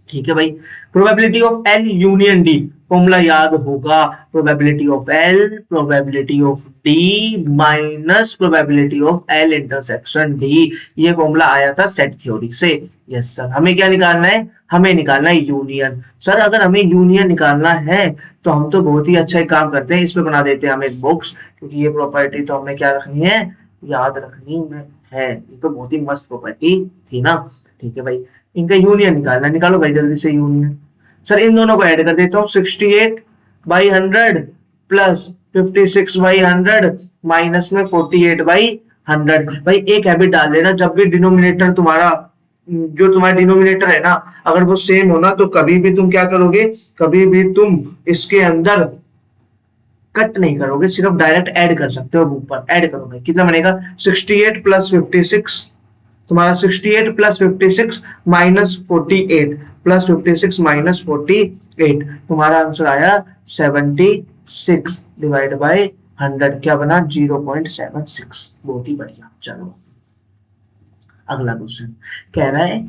ठीक है भाई। Probability of L union D, formula याद होगा, probability of L probability of D minus probability of L intersection D. ये फॉर्मूला आया था सेट थ्योरी से। यस सर, हमें क्या निकालना है, हमें निकालना है यूनियन। सर अगर हमें यूनियन निकालना है तो हम तो बहुत ही अच्छा एक काम करते हैं, इसमें बना देते हैं हम एक बॉक्स, क्योंकि ये प्रॉपर्टी तो हमें क्या रखनी है, याद रखनी है। ये तो बहुत ही मस्त प्रॉपर्टी थी ना। ठीक है भाई, इनका यूनियन निकालना, निकालो भाई जल्दी से यूनियन। सर इन दोनों को ऐड कर देता हूँ, 68/100 प्लस 56/100 माइनस में 48/100। भाई एक हैबिट डाल लेना, जब भी डिनोमिनेटर तुम्हारा, जो तुम्हारा डिनोमिनेटर है ना, अगर वो सेम हो ना, तो कभी भी तुम क्या करोगे, कभी भी तुम इसके अंदर कट नहीं करोगे, सिर्फ डायरेक्ट ऐड कर सकते हो। ऊपर ऐड करो भाई, कितना बनेगा, 68 प्लस 56, तुम्हारा 68 प्लस 56 माइनस 48 प्लस 56 माइनस 48, तुम्हारा आंसर आया 76 डिवाइड बाय 100, क्या बना 0.76। बहुत ही बढ़िया। चलो अगला क्वेश्चन कह रहा है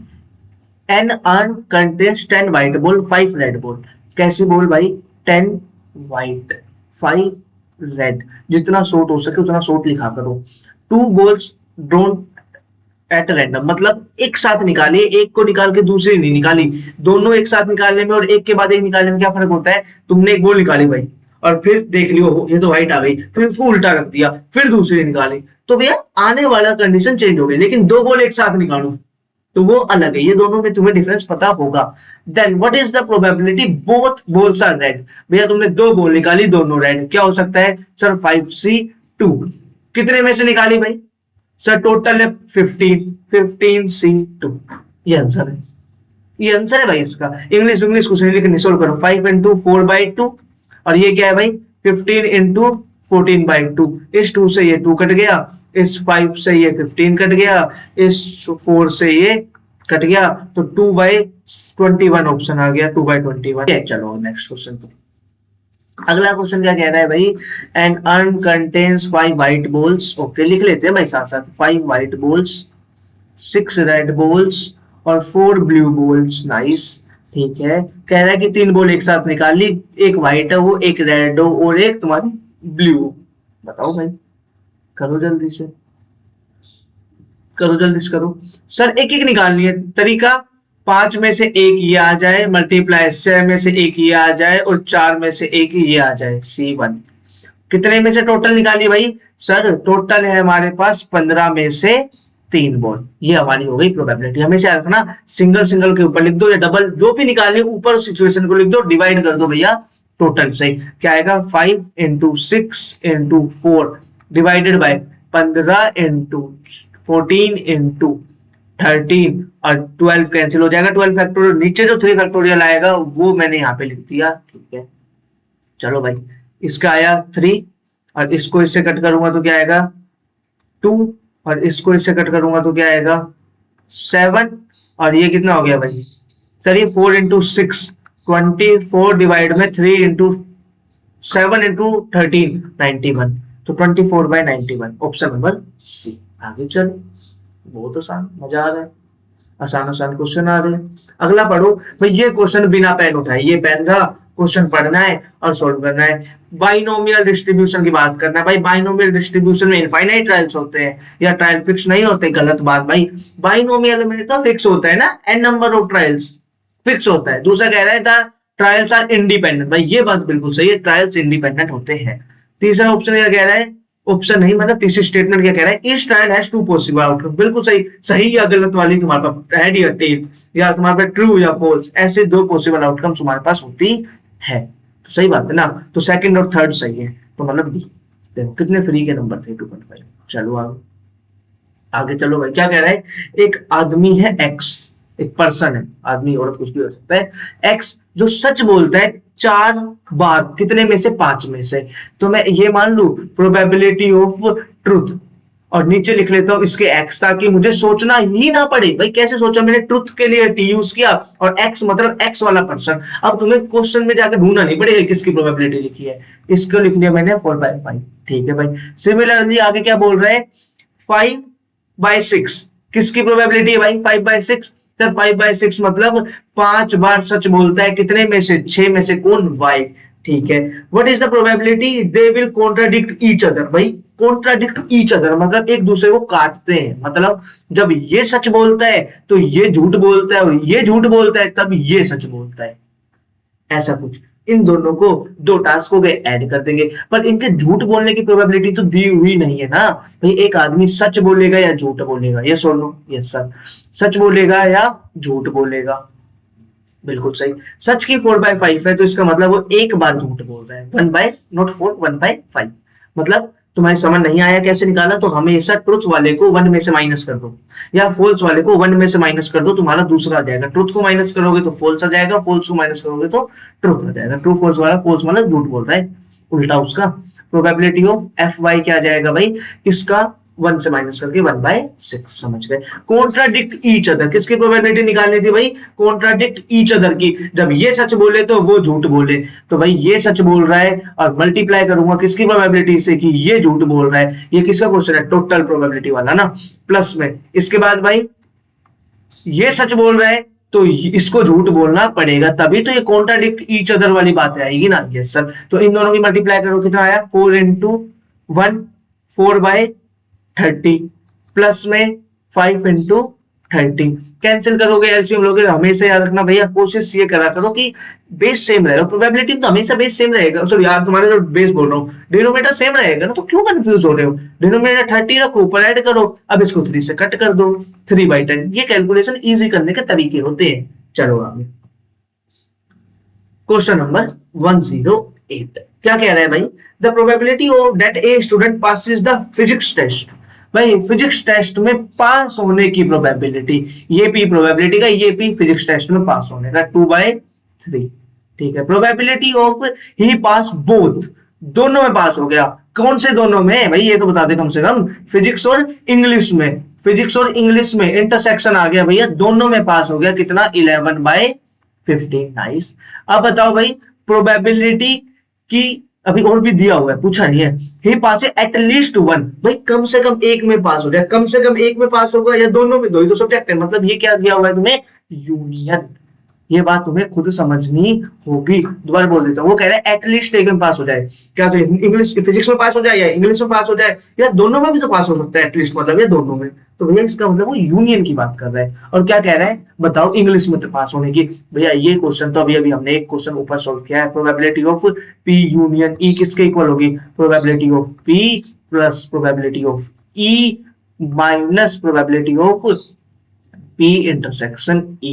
an urn contains 10 white ball 5 red ball. कैसी बॉल भाई, 10 व्हाइट 5 रेड, जितना शॉर्ट हो सके उतना शॉर्ट लिखा करो। 2 बॉल्स ड्रॉन एट रैंडम, मतलब एक साथ निकाले, एक को निकाल के दूसरी नहीं निकाली, दोनों एक साथ निकालने में और एक के बाद एक निकालने में क्या फर्क होता है। तुमने एक बॉल निकाली भाई, और फिर देख लियो ये तो व्हाइट आ गई, फिर उसको उल्टा रख दिया, फिर दूसरी निकाली, तो भैया आने वाला कंडीशन चेंज हो गई। लेकिन 2 बॉल एक साथ निकालो तो वो अलग है, ये दोनों में तुम्हें डिफरेंस पता होगा। Then what is the probability both balls are red. भैया तुमने 2 बॉल निकाली, दोनों रेड, क्या हो सकता है सर, 5C2। कितने में से निकाली भाई, सर टोटल है 15C2। ये आंसर है, ये आंसर है भाई इसका। इंग्लिश कुछ नहीं लिखनी, सोल्व करो। 5 इंटू 4/2, और ये क्या है भाई 15 इंटू 14/2। इस 2 से ये 2 कट गया, इस 5 से ये 15 कट गया, इस 4 से ये कट गया, तो 2/21 ऑप्शन आ गया, 2/21। चलो नेक्स्ट क्वेश्चन। अगला क्वेश्चन क्या कह रहा है भाई, an urn contains 5 white balls. Okay लिख लेते हैं भाई साथ साथ, 5 व्हाइट बॉल्स 6 रेड बॉल्स और 4 ब्लू बॉल्स। नाइस। ठीक है, कह रहा है कि 3 बॉल एक साथ निकाल ली, एक व्हाइट हो, एक रेड हो और एक तुम्हारी ब्लू। बताओ भाई, करो जल्दी से, करो जल्दी से करो। सर एक एक निकालनी है, तरीका 5 में से एक ये आ जाए, मल्टीप्लाई 6 में से एक ये आ जाए, और 4 में से एक ये आ जाए, C1। कितने में से टोटल निकाली भाई, सर टोटल है हमारे पास 15 में से 3 बॉल। ये हमारी हो गई प्रोबेबिलिटी। हमेशा रखना, सिंगल सिंगल के ऊपर लिख दो या डबल, जो भी निकालने ऊपर सिचुएशन को लिख दो, डिवाइड कर दो भैया टोटल से। क्या आएगा 5 into 6 into 4 divided by 15 into 14 into 13 और 12 कैंसिल हो जाएगा, 12 फैक्टोरियल। नीचे जो 3 फैक्टोरियल आएगा वो मैंने यहाँ पे लिख दिया। ठीक है, चलो भाई, इसका आया 3 और इसको इससे कट करूंगा तो क्या आएगा 2 और इसको इससे कट करूंगा तो क्या आएगा 7, और ये कितना हो गया भाई सर, ये 4 इंटू 6 24 डिवाइड में 3 इंटू 7 इंटू 13 91, तो 24/91 ऑप्शन नंबर सी। आगे चलो, बहुत आसान, मजा आ रहा है, आसान आसान क्वेश्चन आ रहे हैं। अगला पढ़ो भाई, ये क्वेश्चन बिना पेन उठाए, ये पेन था क्वेश्चन पढ़ना है और सोल्व करना है। बाइनोमियल डिस्ट्रीब्यूशन की बात करना है भाई। बाइनोमियल डिस्ट्रीब्यूशन में इनफाइनाइट ट्रायल्स होते हैं या ट्रायल फिक्स नहीं होते, गलत बात भाई। बाइनोमियल में तो फिक्स होता है ना, an number of trials fix होता है। दूसरा कह रहा है द ट्रायल्स आर इंडिपेंडेंट, भाई ये बात बिल्कुल सही है, ट्रायल्स इंडिपेंडेंट होते हैं। तीसरा ऑप्शन क्या कह रहा है, ऑप्शन नहीं मतलब तीसरी स्टेटमेंट क्या कह रहा है, each trial has two possible outcome, बिल्कुल सही। सही या गलत वाली तुम्हारे पास हेड या टेल, या तुम्हारे पास ट्रू या फॉल्स, ऐसे दो पॉसिबल आउटकम तुम्हारे पास होती है। तो सही बात है ना, तो सेकंड और थर्ड सही है, तो मतलब डी। देखो कितने फ्री के नंबर थे, 2.5। चलो आगे आगे चलो भाई। क्या कह रहा है, एक आदमी है एक्स, एक पर्सन है, आदमी औरत कुछ भी हो सकता है, एक्स जो सच बोलता है 4 बार, कितने में से, 5 में से। तो मैं ये मान लू प्रोबेबिलिटी ऑफ ट्रुथ, और नीचे लिख लेता हूं इसके एक्स, ताकि मुझे सोचना ही ना पड़े। भाई कैसे सोचा मैंने, ट्रुथ के लिए टी यूज किया, और एक्स मतलब एक्स वाला पर्सन। अब तुम्हें क्वेश्चन में जाकर ढूंढना नहीं पड़ेगा किसकी प्रोबेबिलिटी लिखी है, इसको लिख लिया मैंने 4/5। ठीक है भाई। सिमिलरली आगे क्या बोल रहे हैं, 5/6 किसकी प्रोबेबिलिटी है भाई, 5/6। सर 5/6 मतलब 5 बार सच बोलता है, कितने में से, 6 में से, कौन, वाई। ठीक है। What is the probability they will contradict each other, भाई कॉन्ट्राडिक्ट ईच अदर मतलब एक दूसरे को काटते हैं। मतलब जब ये सच बोलता है तो ये झूठ बोलता है, और ये झूठ बोलता है तब ये सच बोलता है, ऐसा कुछ। इन दोनों को, दो टास्क को ऐड कर देंगे, पर इनके झूठ बोलने की प्रोबेबिलिटी तो दी हुई नहीं है ना भाई। एक आदमी सच बोलेगा या झूठ बोलेगा, ये सुन लो, यस सर, सच बोलेगा या झूठ बोलेगा, बिल्कुल सही। सच की 4/5 है, तो इसका मतलब वो एक बार झूठ बोल रहा है, 1 नॉट 4, 1/5। मतलब तुम्हें समझ नहीं आया कैसे निकाला, तो हमेशा ट्रुथ वाले को 1 में से माइनस कर दो, या फॉल्स वाले को 1 में से माइनस कर दो, तुम्हारा दूसरा आ जाएगा। ट्रुथ को माइनस करोगे तो फॉल्स आ जाएगा, फॉल्स को माइनस करोगे तो ट्रुथ आ जाएगा। ट्रू फॉल्स वाला, फॉल्स वाला झूठ बोल रहा है, उल्टा उसका। प्रोबेबिलिटी ऑफ FY क्या आ जाएगा भाई, इसका 1 से माइनस करके 1/6, समझ गए। कॉन्ट्राडिक्ट ईच अदर, किसकी प्रोबेबिलिटी निकालनी थी भाई, कॉन्ट्राडिक्ट ईच अदर की। जब ये सच बोले तो वो झूठ बोले, तो भाई ये सच बोल रहा है और मल्टीप्लाई करूंगा किसकी प्रोबेबिलिटी से कि ये झूठ बोल रहा है। ये किसका क्वेश्चन है, टोटल प्रोबेबिलिटी वाला ना, प्लस में। इसके बाद भाई ये सच बोल रहा है तो इसको झूठ बोलना पड़ेगा, तभी तो ये कॉन्ट्राडिक्ट ईच अदर वाली बात आएगी ना। Yes sir. तो इन दोनों की मल्टीप्लाई करो, कितना आया, 4 × 1, 4/30, प्लस में 5 × 30। कैंसिल करोगे, एलसीएम लोगे। हमेशा याद रखना भैया, कोशिश ये करा करो कि बेस सेम रहेगा। प्रोबेबिलिटी तो हमेशा बेस सेम रहेगा, सॉरी यार तुम्हारे जो बेस बोल रहा हूँ, डिनोमिनेटर सेम रहेगा ना, तो क्यों कंफ्यूज हो रहे हो। डिनोमिनेटर 30 रखो, ऊपर ऐड करो, अब इसको 3 से कट कर दो, 3/10। ये कैलकुलेशन इजी करने के तरीके होते हैं। चलो आगे क्वेश्चन नंबर 108 क्या कह रहा है भाई, the probability of that a student passes the physics test. भाई फिजिक्स टेस्ट में पास होने की प्रोबेबिलिटी, ये पी प्रोबेबिलिटी का, ये पी फिजिक्स टेस्ट में पास होने का, 2/3। ठीक है। Probability of he pass both, दोनों में पास हो गया। कौन से दोनों में भाई, ये तो बता दे कम से कम, फिजिक्स और इंग्लिश में। फिजिक्स और इंग्लिश में इंटरसेक्शन आ गया भैया, दोनों में पास हो गया, कितना, 11/15। नाइस। अब बताओ भाई प्रोबेबिलिटी की, अभी और भी दिया हुआ है, पूछा नहीं है। ही पास है एटलीस्ट 1, भाई कम से कम एक में पास हो जाए, कम से कम एक में पास होगा या दोनों में, दो ही तो सब्जेक्ट है। मतलब ये क्या दिया हुआ है तुम्हें, यूनियन। ये बात तुम्हें खुद समझनी होगी। दोबारा बोल देता हूँ, वो कह रहा है एटलीस्ट एक में पास हो जाए, क्या तो इंग्लिश फिजिक्स में पास हो जाए या इंग्लिश में पास हो जाए, या दोनों में भी तो पास हो सकता है एटलीस्ट, मतलब ये दोनों में। तो भैया इसका मतलब वो यूनियन की बात कर रहा है। और क्या कह रहा है बताओ, इंग्लिश में तो पास होने की। भैया ये क्वेश्चन तो अभी अभी हमने एक क्वेश्चन ऊपर सॉल्व किया है। प्रोबेबिलिटी ऑफ पी यूनियन ई किसके इक्वल होगी, probability of P plus probability of E minus probability of P intersection E।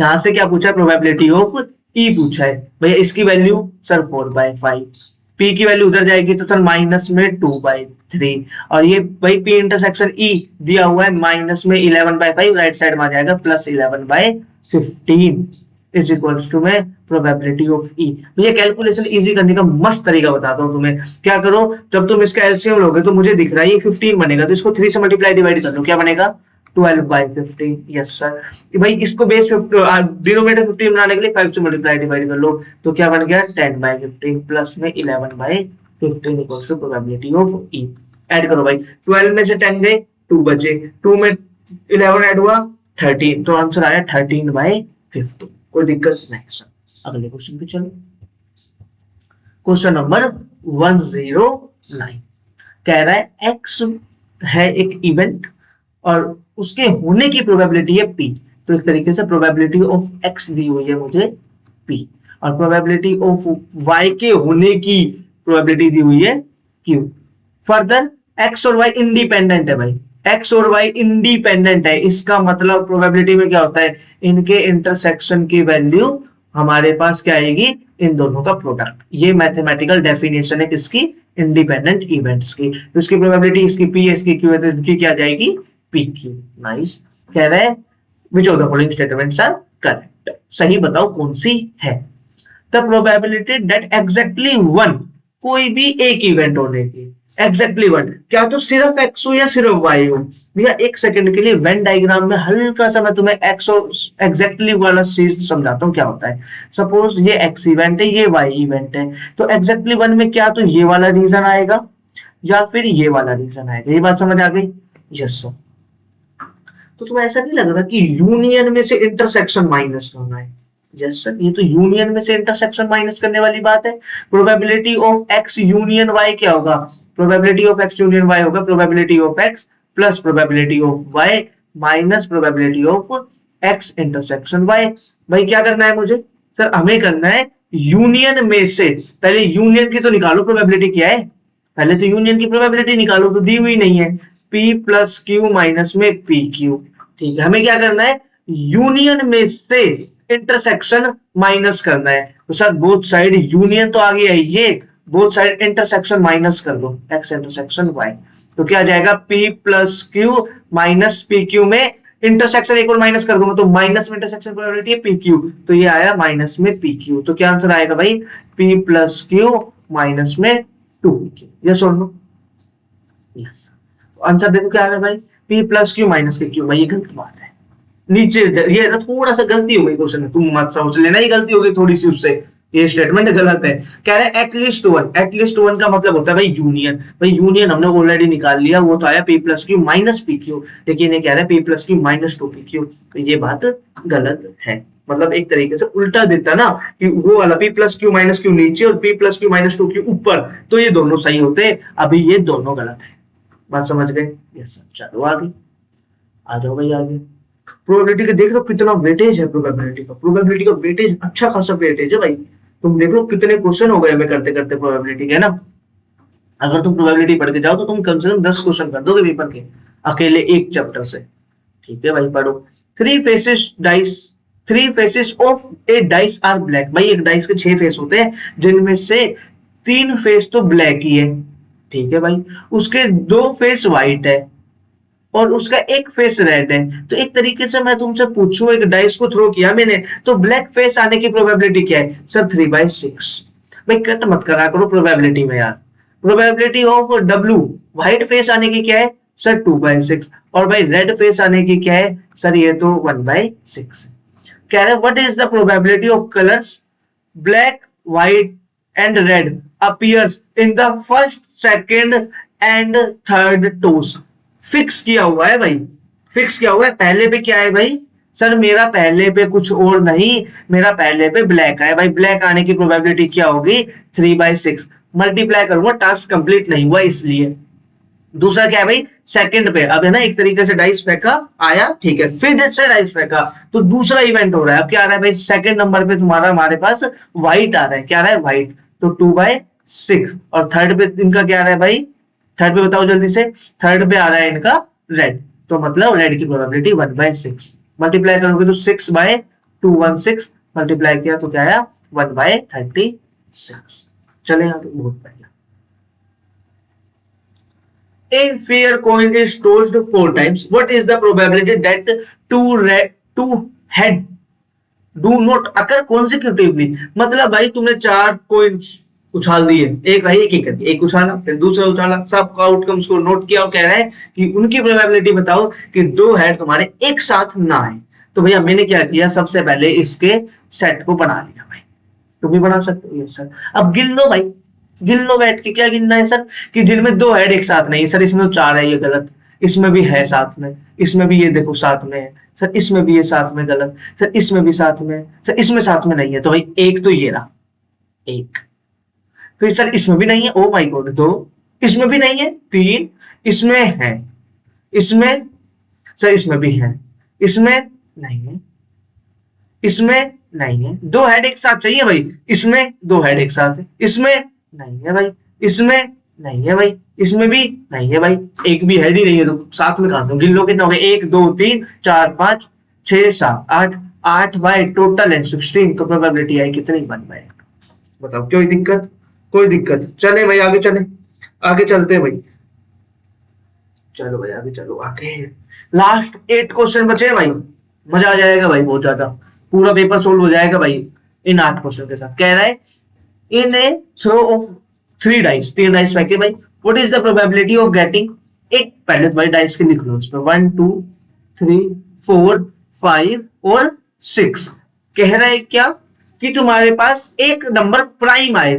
यहां से क्या पूछा है, प्रोबेबिलिटी ऑफ E पूछा है। भैया इसकी वैल्यू सर 4/5, P की वैल्यू उधर जाएगी तो सर माइनस में 2/3, और ये भाई P इंटरसेक्शन E दिया हुआ है माइनस में 11/5, राइट साइड में आ जाएगा प्लस 11/15 इज इक्वल्स टू में प्रोबेबिलिटी ऑफ E। भैया कैलकुलेशन इजी करने का मस्त तरीका बताता हूँ तुम्हें। क्या करो, जब तुम इसका एलसीएम लोगे तो मुझे दिख रहा है ये 15 बनेगा, तो इसको 3 से मल्टीप्लाई डिवाइड कर लो, क्या बनेगा, 12/15। Yes sir. भाई इसको बेस डिनोमिनेटर 15 बनाने के लिए 5 से मल्टीप्लाई डिवाइड कर लो, तो क्या बन गया, 10/15 प्लस में 11/15 equals to probability of E। Add करो भाई, 12 में से 10 गए, 2 बचे, 2 में 11 ऐड हुआ 13, तो आंसर आया 13/15। कोई दिक्कत नहीं सर। अगले क्वेश्चन पे चलो। क्वेश्चन नंबर 109 कह रहा है एक्स है एक इवेंट और उसके होने की प्रोबेबिलिटी है पी। तो एक तरीके से प्रोबेबिलिटी ऑफ एक्स दी हुई है मुझे पी और प्रोबेबिलिटी ऑफ वाई के होने की प्रोबेबिलिटी दी हुई है क्यू। फर्दर एक्स और वाई इंडिपेंडेंट है भाई, एक्स और वाई इंडिपेंडेंट है, इसका मतलब प्रोबेबिलिटी में क्या होता है, इनके इंटरसेक्शन की वैल्यू हमारे पास क्या आएगी, इन दोनों का प्रोडक्ट। ये मैथमेटिकल डेफिनेशन है किसकी, इंडिपेंडेंट इवेंट्स की। तो इसकी प्रोबेबिलिटी इसकी पी है, इसकी क्यू है, तो इसकी क्या जाएगी पी क्यू। नाइस। कह रहे हैं which of the following statements are correct, सही बताओ कौन सी है। The probability that exactly one, कोई भी एक इवेंट होने की एग्जैक्टली वन, क्या तो सिर्फ एक्स हो या सिर्फ वाई हो। भैया एक सेकंड के लिए वेन डायग्राम में हल्का सा मैं तुम्हें एक्स और एग्जैक्टली वाला चीज समझाता हूँ क्या होता है। सपोज ये एक्स इवेंट है, ये वाई इवेंट है, तो एग्जैक्टली वन में क्या तो ये वाला रीजन आएगा या फिर ये वाला रीजन आएगा। ये बात समझ आ गई? Yes sir. तो तुम्हें ऐसा नहीं लग रहा कि यूनियन में से इंटरसेक्शन माइनस करना है? यस सर, ये तो यूनियन में से इंटरसेक्शन माइनस करने वाली बात है। Probability of X union Y क्या होगा, probability of X union Y होगा probability of X plus probability of Y minus probability of X intersection Y. भाई क्या करना है मुझे? सर हमें करना है यूनियन में से, पहले यूनियन की तो निकालो प्रोबेबिलिटी क्या है, पहले तो यूनियन की प्रोबेबिलिटी निकालो, तो दी हुई नहीं है, P प्लस क्यू माइनस में पी क्यू। ठीक है, हमें क्या करना है, यूनियन में से इंटरसेक्शन माइनस करना है। तो सर बोथ साइड यूनियन तो आ गया है, ये बोथ साइड इंटरसेक्शन माइनस कर दो, एक्स इंटरसेक्शन वाई। तो क्या आ जाएगा, P plus Q minus P Q में इंटरसेक्शन एक और माइनस कर दूंगा, तो माइनस में इंटरसेक्शन प्रोबेबिलिटी है पी क्यू, तो ये आया माइनस में पी क्यू। तो क्या आंसर आएगा भाई, P प्लस क्यू माइनस में 2pq। यस और नो? यस। आंसर देखो क्या आ रहा है भाई, P प्लस क्यू माइनस के क्यू। भाई ये गलत बात है, नीचे ये ना थोड़ा सा गलती हो गई क्वेश्चन में, तुम मत समझ लेना ये गलती हो गई थोड़ी सी उससे, ये स्टेटमेंट गलत है। कह रहे हैं एटलीस्ट वन, एटलीस्ट वन का मतलब होता है भाई यूनियन। भाई यूनियन हमने ऑलरेडी निकाल लिया, वो तो आया P plus Q minus P Q, लेकिन ये कह रहा है P plus Q minus 2pq। तो ये बात गलत है, मतलब एक तरीके से उल्टा देता ना कि वो वाला P plus Q minus Q नीचे और P plus Q minus 2q ऊपर, तो ये दोनों सही होते, अभी ये दोनों गलत है। बात समझ गए? Yes sir. चलो आगे आ जाओ भाई आगे। प्रोबेबिलिटी का देख लो कितना वेटेज है, प्रोबेबिलिटी का, प्रोबेबिलिटी का वेटेज अच्छा खासा वेटेज है भाई। तुम देख लो कितने क्वेश्चन हो गए हमें करते करते प्रोबेबिलिटी के ना। अगर तुम प्रोबेबिलिटी पढ़ के जाओ तो तुम कम से कम 10 क्वेश्चन कर दोगे पेपर के अकेले एक चैप्टर से। ठीक है भाई पढ़ो। Three faces dice, three faces of a dice are black. भाई एक डाइस के 6 फेस होते हैं, जिनमें से 3 फेस तो ब्लैक ही है। ठीक है भाई, उसके 2 फेस व्हाइट है और उसका एक फेस रेड है। तो एक तरीके से मैं तुमसे पूछूं, एक डाइस को थ्रो किया मैंने, तो ब्लैक फेस आने की प्रोबेबिलिटी क्या है? सर 3/6। भाई कट मत करा करो प्रोबेबिलिटी में यार। Probability of W, white face आने की क्या है? सर 2/6। और भाई रेड फेस आने की क्या है? सर ये तो 1/6। कह रहे what is the probability of colours black white and red appears in the first second and third toss. Fix किया हुआ है भाई, फिक्स किया हुआ है। पहले पे क्या है भाई? सर मेरा पहले पे कुछ और नहीं, मेरा पहले पे ब्लैक है। भाई ब्लैक आने की प्रोबेबिलिटी क्या होगी? 3/6। मल्टीप्लाई करूंगा, टास्क कंप्लीट नहीं हुआ इसलिए। दूसरा क्या है भाई? सेकंड पे, अब है ना एक तरीके से डाइस फेंका आया, ठीक है, फिर से डाइस फेंका तो दूसरा इवेंट हो रहा है। अब क्या आ रहा है भाई? सेकंड नंबर पे तुम्हारा हमारे पास व्हाइट आ रहा है। क्या आ रहा है? व्हाइट। तो 2/6। और थर्ड पे इनका क्या आ रहा है भाई? थर्ड पे बताओ जल्दी से। थर्ड पे आ रहा है इनका रेड, तो मतलब रेड की प्रोबेबिलिटी 1/6। मल्टीप्लाई करोगे तो 6/216, मल्टीप्लाई किया तो क्या आया? 1/36। चले यहाँ पे बहुत बढ़िया। A fair coin is tossed 4 times. What is the probability that two head do not occur consecutively? मतलब भाई तुमने 4 coins उछाल दिए, एक रही एक करके, एक उछाला फिर दूसरा उछाला, सब आउटकम्स को नोट किया और कह रहा है कि उनकी प्रोबेबिलिटी बताओ कि 2 हेड तुम्हारे एक साथ ना आए। तो भैया मैंने क्या किया, सबसे पहले इसके सेट को बना लिया। भाई तुम भी बना सकते हो। Yes sir. अब गिन लो भाई, गिन लो बैठ के। क्या गिनना है सर? कि जिनमें 2 हेड एक साथ नहीं। सर इसमें तो 4 है, ये गलत। इसमें भी है साथ में, इसमें भी ये देखो साथ में है। सर इसमें भी ये साथ में, गलत। सर इसमें भी साथ में, सर इसमें साथ में नहीं है। तो भाई एक तो ये रहा, एक। फिर सर इसमें भी नहीं है, ओ माय गॉड 2, इसमें भी नहीं है 3, इसमें है, इसमें सर इसमें भी है, इसमें नहीं है, इसमें नहीं है, 2 हेड एक साथ चाहिए भाई, इसमें 2 हेड एक साथ है, इसमें नहीं है भाई, इसमें नहीं है भाई, इसमें भी नहीं है भाई, एक भी हेड ही नहीं है, तो साथ में कहां से गिन लो कितने हो गए, 1 2 3 4 5 6 7 8, 8 बाय टोटल है 16, तो प्रोबेबिलिटी आई कितनी 1 बाय 8। बताओ कोई दिक्कत, कोई दिक्कत, चले भाई आगे चले, आगे चलते हैं भाई, चलो भाई आगे चलो, आगे लास्ट 8 क्वेश्चन बचे हैं भाई, मजा आ जाएगा भाई बहुत ज्यादा, पूरा पेपर सोल्व हो जाएगा भाई इन 8 क्वेश्चन के साथ। कह रहा है इन ए थ्रो ऑफ 3 डाइस, 3 डाइस फेंके भाई, what is the probability of getting, एक पहले तो भाई डाइस के लिख लो इसमें 1 2 3 4 5 और 6। कह रहा है क्या कि तुम्हारे पास एक नंबर प्राइम आए,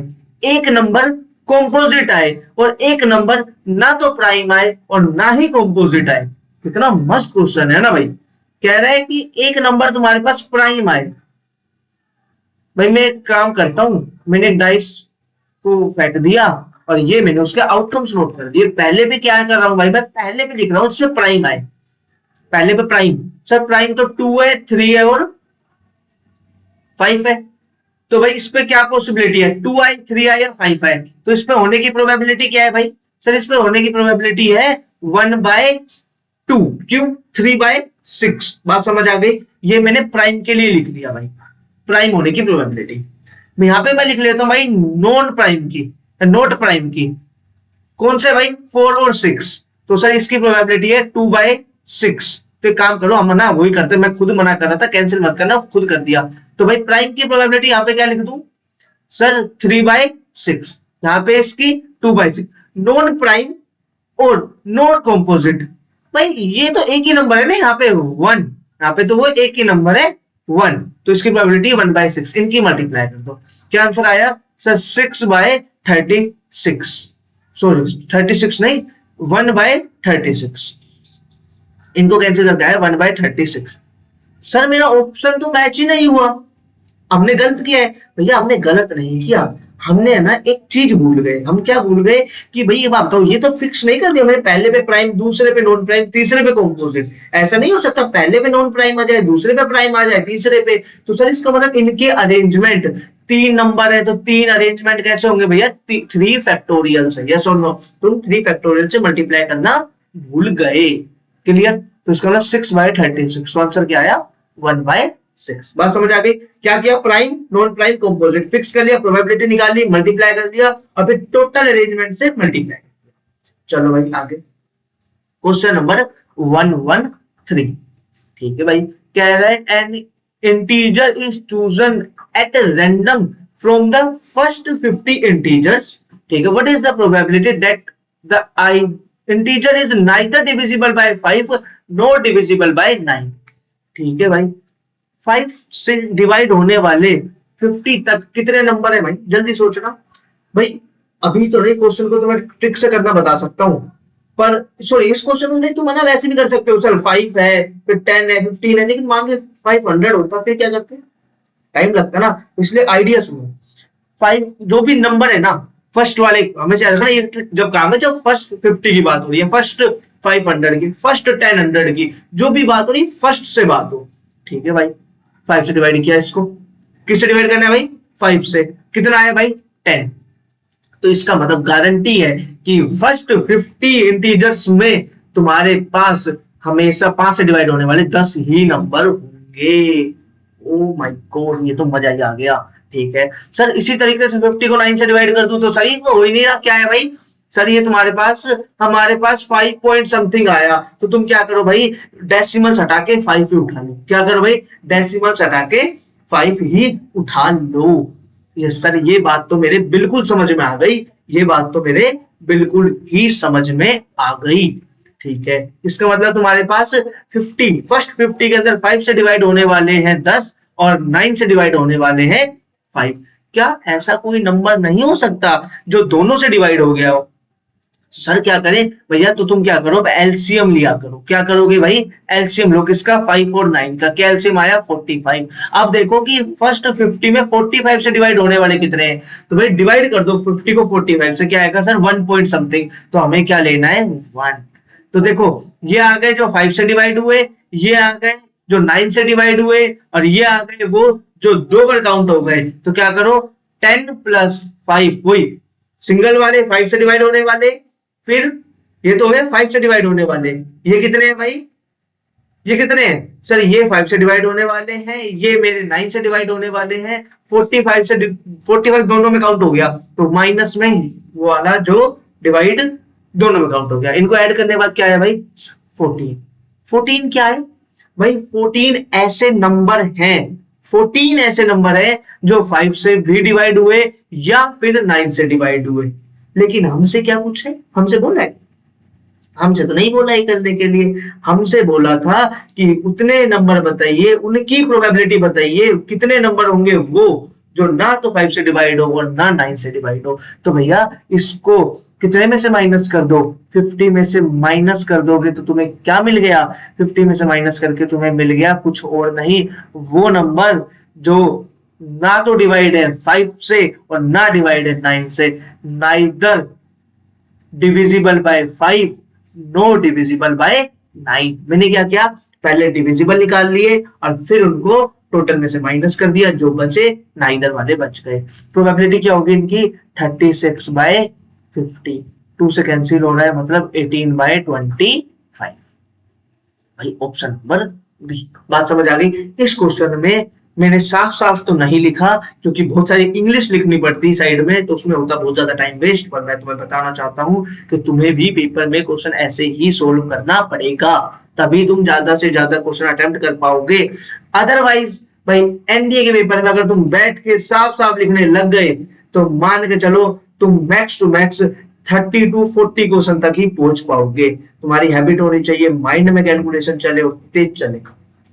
एक नंबर कॉम्पोजिट आए, और एक नंबर ना तो प्राइम आए और ना ही कॉम्पोजिट आए। कितना मस्त क्वेश्चन है ना भाई। कह रहा है कि एक नंबर तुम्हारे पास प्राइम आए, भाई मैं एक काम करता हूं, मैंने एक डाइस को फेंक दिया और ये मैंने उसके आउटकम्स नोट कर दिए। पहले भी क्या कर रहा हूं भाई, मैं पहले भी लिख रहा हूं इसमें प्राइम आए, पहले पे प्राइम, सर प्राइम तो 2 है 3 है और 5 है, तो भाई इस पे क्या पॉसिबिलिटी है, 2 आई 3 आई या 5 आई, तो इस पे होने की प्रोबेबिलिटी क्या है भाई, सर इस पे होने की प्रोबेबिलिटी है 1/2, क्यों 3/6। बात समझ आ गई, ये मैंने प्राइम के लिए लिख दिया भाई, प्राइम होने की प्रोबेबिलिटी। यहां पे मैं लिख लेता हूं भाई नॉन प्राइम की, नॉट प्राइम की, कौन से भाई 4 और 6, तो सर इसकी प्रोबेबिलिटी है 2/6। तो एक काम करो, हम मना वही करते, मैं खुद मना कर रहा था, कैंसिल मत करना, खुद कर दिया। तो भाई प्राइम की प्रोबेबिलिटी यहां पे क्या लिख दूं सर 3/6, यहां पे इसकी 2/6। नॉन प्राइम और नॉन कॉम्पोजिट, भाई ये तो एक ही नंबर है ना, यहाँ पे 1, यहाँ पे तो वो एक ही नंबर है 1, तो इसकी प्रोबेबिलिटी 1/6, इनकी मल्टीप्लाई कर दो। क्या आंसर आया सर 6/36, सॉरी 36 नहीं 1/36, इनको कैंसिल करके आया 1/36। सर मेरा ऑप्शन तो मैच ही नहीं हुआ, हमने गलत किया है। भैया हमने गलत नहीं किया, हमने है ना एक चीज भूल गए। हम क्या भूल गए कि भाई ये बात बताओ, ये तो फिक्स नहीं कर दिया मैंने, पहले पे प्राइम, दूसरे पे नॉन प्राइम, तीसरे पे कॉम्पोजिट। ऐसा नहीं हो सकता पहले पे नॉन प्राइम आ जाए, दूसरे पे प्राइम आ जाए, तीसरे पे। तो सर इसका मतलब इनके अरेंजमेंट, 3 नंबर है तो 3 अरेंजमेंट कैसे होंगे भैया, 3 फैक्टोरियल से, यस और नो। तुम 3 फैक्टोरियल से मल्टीप्लाई करना भूल गए, क्लियर। तो इसका मतलब 6/36, तो आंसर क्या आया 1/6। बात समझ आ गई, क्या किया prime non prime composite fix कर लिया, प्रोबेबिलिटी निकाल ली, मल्टीप्लाई कर दिया और फिर टोटल अरेंजमेंट से मल्टीप्लाई कर दिया। चलो भाई आगे क्वेश्चन नंबर 113, ठीक है भाई। कह रहा है N integer is chosen at random from the first 50 integers, ठीक है। What is the probability that the I integer is neither divisible by 5 nor divisible by 9, ठीक है भाई। 5 से डिवाइड होने वाले 50 तक कितने नंबर है भाई, जल्दी सोचना भाई। अभी तो नहीं क्वेश्चन को तो मैं ट्रिक से करना बता सकता हूं, पर सॉरी इस क्वेश्चन को नहीं, तुम है ना वैसे भी कर सकते हो। चल 5 है फिर 10 है 15 है, लेकिन मान लो 500 होता फिर क्या करते, टाइम लगता ना, इसलिए आइडिया सुनो। 5 जो भी नंबर है ना फर्स्ट वाले, हमेशा रखना ये ट्रिक जब काम है, जब फर्स्ट 50 की बात हो रही है, फर्स्ट 500 की, फर्स्ट 1000 की, जो भी बात हो रही फर्स्ट से बात हो, ठीक है भाई। 5 से डिवाइड किया, इसको किससे डिवाइड करना है भाई 5 से, कितना आया भाई 10। तो इसका मतलब गारंटी है कि फर्स्ट 50 इंटीजर्स में तुम्हारे पास हमेशा 5 से डिवाइड होने वाले 10 ही नंबर होंगे। ओ माय गॉड, ये तो मजा ही आ गया, ठीक है सर। इसी तरीके से 50 को 9 से डिवाइड कर दूं तो सही हो ही नहीं रहा, क्या है भाई सर ये तुम्हारे पास, हमारे पास 5 पॉइंट समथिंग आया, तो तुम क्या करो भाई डेसिमल्स हटा के 5 ही उठा लो। क्या करो भाई डेसिमल्स हटा के 5 ही उठा लो। ये सर ये बात तो मेरे बिल्कुल समझ में आ गई, ये बात तो मेरे बिल्कुल ही समझ में आ गई, ठीक है। इसका मतलब तुम्हारे पास 50, फर्स्ट 50 के अंदर 5 से डिवाइड होने वाले हैं 10 और 9 से डिवाइड होने वाले हैं 5। क्या ऐसा कोई नंबर नहीं हो सकता जो दोनों से डिवाइड हो गया हो, सर क्या करें भैया, तो तुम क्या करो, अब एलसीएम लिया करो। क्या करोगे भाई, एलसीएम लो। किसका, 5 और 9 का। क्या एलसीएम आया, 45। अब देखो कि फर्स्ट 50 में 45 से डिवाइड होने वाले कितने हैं, तो भाई डिवाइड कर दो 50 को 45 से, क्या आएगा सर, 1 पॉइंट समथिंग। तो हमें क्या लेना है, 1। तो देखो ये आ गए जो 5 से डिवाइड हुए, ये आ गए जो 9 से डिवाइड हुए, और ये आ गए वो जो 2 बार काउंट हो गए। तो क्या करो, 10 प्लस 5, वही सिंगल वाले 5 से डिवाइड होने वाले, फिर ये तो है 5 से डिवाइड होने वाले। ये कितने हैं भाई, ये कितने हैं सर, ये 5 से डिवाइड होने वाले हैं, ये मेरे 9 से डिवाइड होने वाले हैं। 45 से 45 दोनों में काउंट हो गया, तो माइनस में वो वाला जो डिवाइड दोनों में काउंट हो गया। इनको ऐड करने के बाद क्या है भाई, 14। 14 क्या है भाई, 14 ऐसे नंबर हैं, 14 ऐसे नंबर है जो 5 से भी डिवाइड हुए या फिर 9 से डिवाइड हुए। लेकिन हमसे क्या पूछे, हमसे बोला है, हमसे तो नहीं बोला ही करने के लिए। हमसे बोला था कि उतने नंबर बताइए, उनकी प्रोबेबिलिटी बताइए, कितने नंबर होंगे वो जो ना तो 5 से डिवाइड हो और ना 9 से डिवाइड हो। तो भैया इसको कितने में से माइनस कर दो, 50 में से माइनस कर दोगे तो तुम्हें क्या मिल गया, 50 में से माइनस करके तुम्हें मिल गया कुछ और नहीं, वो नंबर जो ना तो डिवाइड है 5 से और ना डिवाइड है 9 से, neither divisible by 5, no divisible by 9। मैंने क्या किया, पहले डिविजिबल निकाल लिए और फिर उनको टोटल में से माइनस कर दिया, जो बचे नाइदर वाले बच गए। प्रोबेबिलिटी क्या होगी इनकी, 36 बाय 50, 2 से कैंसिल हो रहा है, मतलब 18 बाय 25। भाई ऑप्शन नंबर बी। बात समझ आ गई। इस क्वेश्चन में मैंने साफ साफ तो नहीं लिखा क्योंकि बहुत सारी इंग्लिश लिखनी पड़ती साइड में, तो उसमें होता बहुत ज्यादा टाइम वेस्ट। पर मैं तुम्हें बताना चाहता हूं कि तुम्हें भी पेपर में क्वेश्चन ऐसे ही सोल्व करना पड़ेगा, तभी तुम ज्यादा से ज्यादा क्वेश्चन अटेम्प्ट कर पाओगे। अदरवाइज भाई एनडीए के पेपर में अगर तुम बैठ के साफ साफ लिखने लग गए तो मान के चलो तुम max to max 30 to 40 question तक ही पहुंच पाओगे। तुम्हारी हैबिट होनी चाहिए माइंड में कैलकुलेशन चले और तेज चले,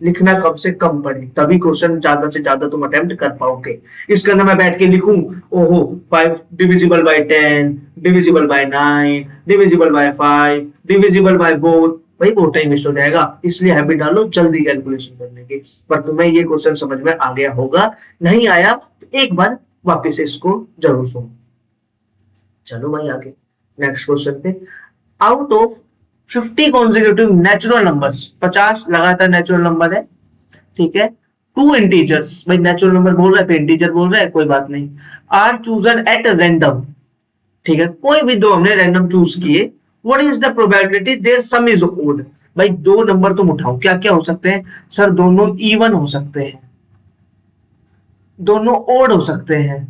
लिखना कम से कम पड़े, तभी क्वेश्चन ज्यादा से ज्यादा तुम अटेम्प्ट कर पाओगे। इसके अंदर मैं बैठ के लिखूं, ओहो 5 divisible by 10, divisible by 9, divisible by 5, divisible by 4, भाई बहुत टाइम वेस्ट हो जाएगा। इसलिए हैबिट डालो जल्दी कैलकुलेशन करने की। पर तुम्हें ये क्वेश्चन समझ में आ गया होगा, नहीं आया तो एक बार वापस इसको जरूर सुनो। चलो भाई आगे नेक्स्ट क्वेश्चन पे। Out of 50 consecutive natural numbers, 50 लगातार नेचुरल नंबर है, ठीक है, 2 इंटीजर्स, भाई नेचुरल नंबर बोल रहा है फिर इंटीजर बोल रहा है, कोई बात नहीं, आर चूजन एट रैंडम, ठीक है, कोई भी दो हमने रैंडम चूज किए, what is the probability their sum is odd. भाई दो नंबर तुम उठाओ, क्या क्या हो सकते हैं सर, दोनों इवन हो सकते हैं, दोनों ओड हो सकते हैं,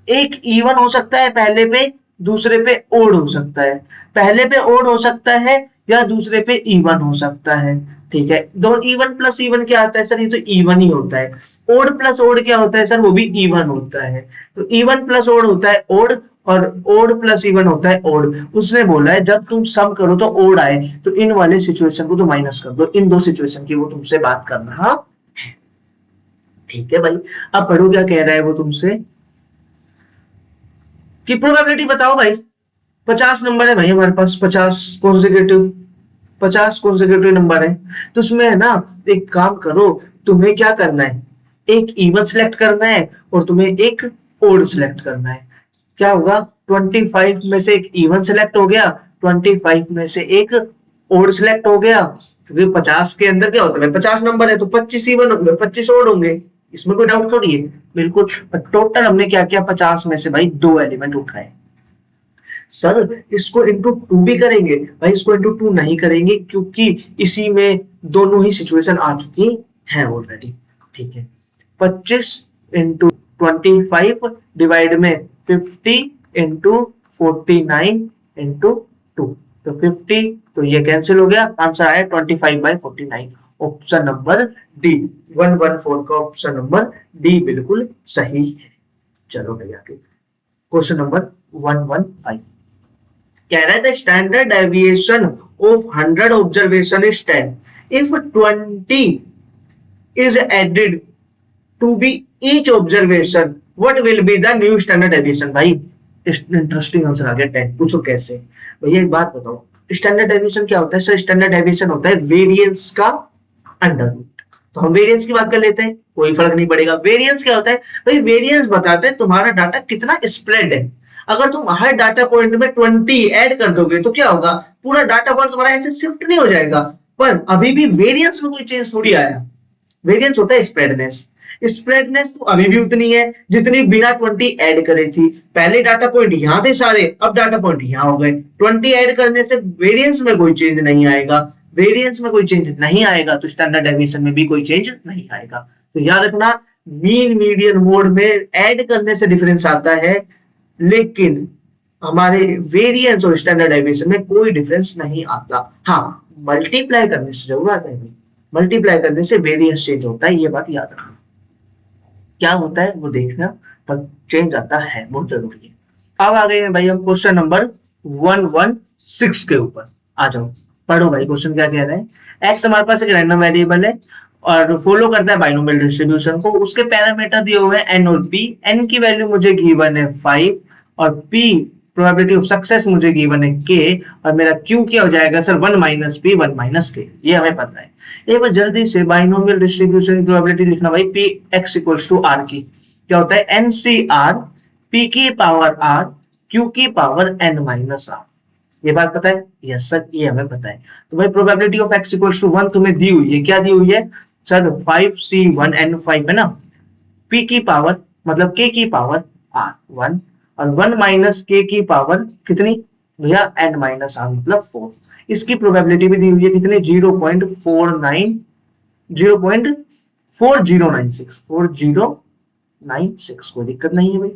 एक इवन हो सकता है पहले पे, दूसरे पे ओड हो सकता है, पहले पे ओड हो सकता है या दूसरे पे इवन हो सकता है, ठीक है। दो इवन प्लस इवन क्या आता है सर, ये तो इवन ही होता है। ओड प्लस ओड क्या होता है सर, वो भी इवन होता है। तो इवन प्लस ओड होता है ओड, और ओड प्लस इवन होता है ओड। उसने बोला है जब तुम सम करो तो ओड आए, तो इन वाले सिचुएशन को तो माइनस कर दो, इन दो सिचुएशन की वो तुमसे बात कर रहा है, ठीक है भाई। अब पढ़ो क्या कह रहा है वो तुमसे, कि प्रोबेबिलिटी बताओ भाई। 50 नंबर है भाई हमारे पास, 50 कॉन्सेक्यूटिव नंबर है, तो उसमें है ना, एक काम करो, तुम्हें क्या करना है, एक इवन सिलेक्ट करना है और तुम्हें एक ओड सिलेक्ट करना है। क्या होगा, 25 में से एक इवन सिलेक्ट हो गया, 25 में से एक ओड सिलेक्ट हो गया, क्योंकि 50 के अंदर क्या होता है, 50 नंबर है तो 25 इवन होंगे, 25 ओड होंगे, इसमें कोई डाउट थोड़ी है, बिल्कुल। टोटल हमने क्या किया, 50 में से भाई दो एलिमेंट उठाए। सर इसको इंटू 2 भी करेंगे, भाई इसको इंटू 2 नहीं करेंगे क्योंकि इसी में दोनों ही सिचुएशन आ चुकी है ऑलरेडी, ठीक है। 25 इंटू 25 डिवाइड में 50 इंटू 49 इंटू 2, तो 50, तो ये कैंसिल हो गया, आंसर आया 25/49। ऑप्शन नंबर डी 114 का ऑप्शन नंबर डी बिल्कुल सही है। चलो भैया क्वेश्चन नंबर 115 कह रहा है the standard deviation of 100 observation is 10 if 20 is added to be each observation what will be the new standard deviation। भाई इंटरेस्टिंग आंसर आ गया 10। पूछो कैसे? भैया एक बात बताओ, स्टैंडर्ड डेविएशन क्या होता है? सर स्टैंडर्ड डेविएशन होता है वेरिएंस का अंडर रूट। तो हम वेरिएंस की बात कर लेते हैं, कोई फर्क नहीं पड़ेगा। वेरिएंस क्या होता है भाई? वेरिएंस बताते हैं तुम्हारा डाटा कितना स्प्रेड है। अगर तुम हर डाटा पॉइंट में 20 ऐड कर दोगे तो क्या होगा? पूरा डाटा पॉइंट तुम्हारा ऐसे शिफ्ट नहीं हो जाएगा। पर अभी भी वेरिएंस में कोई चेंज थोड़ी आया। वेरिएंस होता है स्प्रेडनेस। स्प्रेडनेस तो अभी भी उतनी है जितनी बिना 20 ऐड करे थी। पहले डाटा पॉइंट यहाँ थे सारे, अब डाटा पॉइंट यहाँ हो गए। 20 ऐड करने से वेरिएंस में कोई चेंज नहीं आएगा। वेरिएंस में कोई चेंज नहीं आएगा तो स्टैंडर्ड डेविएशन में भी कोई चेंज नहीं आएगा। तो याद रखना, मीन मीडियन मोड में ऐड करने से डिफरेंस आता है, लेकिन हमारे वेरिएंस और स्टैंडर्ड डेविएशन में कोई डिफरेंस नहीं आता। हाँ, मल्टीप्लाई करने से जरूर आता है। मल्टीप्लाई करने से वेरिएंस चेंज होता है, ये बात याद रखना। क्या होता है वो देखना, पर चेंज आता है, बहुत जरूरी है। अब आ गए हैं भाई हम क्वेश्चन नंबर 116 के ऊपर। आ जाओ पढ़ो भाई, क्वेश्चन क्या कह रहे हैं। एक्स हमारे पास एक रैंडम वेरिएबल है और फॉलो करता है बाइनोमियल डिस्ट्रीब्यूशन को। उसके पैरामीटर दिए हुए हैं एन और पी। एन की वैल्यू मुझे गिवन है 5 और पी प्रोबेबिलिटी ऑफ सक्सेस मुझे गिवन है के, और मेरा क्यू क्या हो जाएगा सर? 1 माइनस पी 1 माइनस के। ये हमें पता है। एक बार जल्दी से बाइनोमियल डिस्ट्रीब्यूशन की प्रोबेबिलिटी लिखना भाई। P X equals to R की क्या होता है? एन सी आर पी की पावर आर क्यू की पावर एन माइनस आर। ये बात पता है? यस सर, ये हमें पता है। तो भाई probability of X equals to 1 तुम्हें दी हुई है। क्या दी हुई है सर? 5c1 n5 है ना। p की पावर मतलब k की पावर r 1 और 1 माइनस के की पावर कितनी भैया? n माइनस आर मतलब 4। इसकी प्रोबेबिलिटी भी दी हुई है कितने? 0.4096 कोई दिक्कत नहीं है भाई।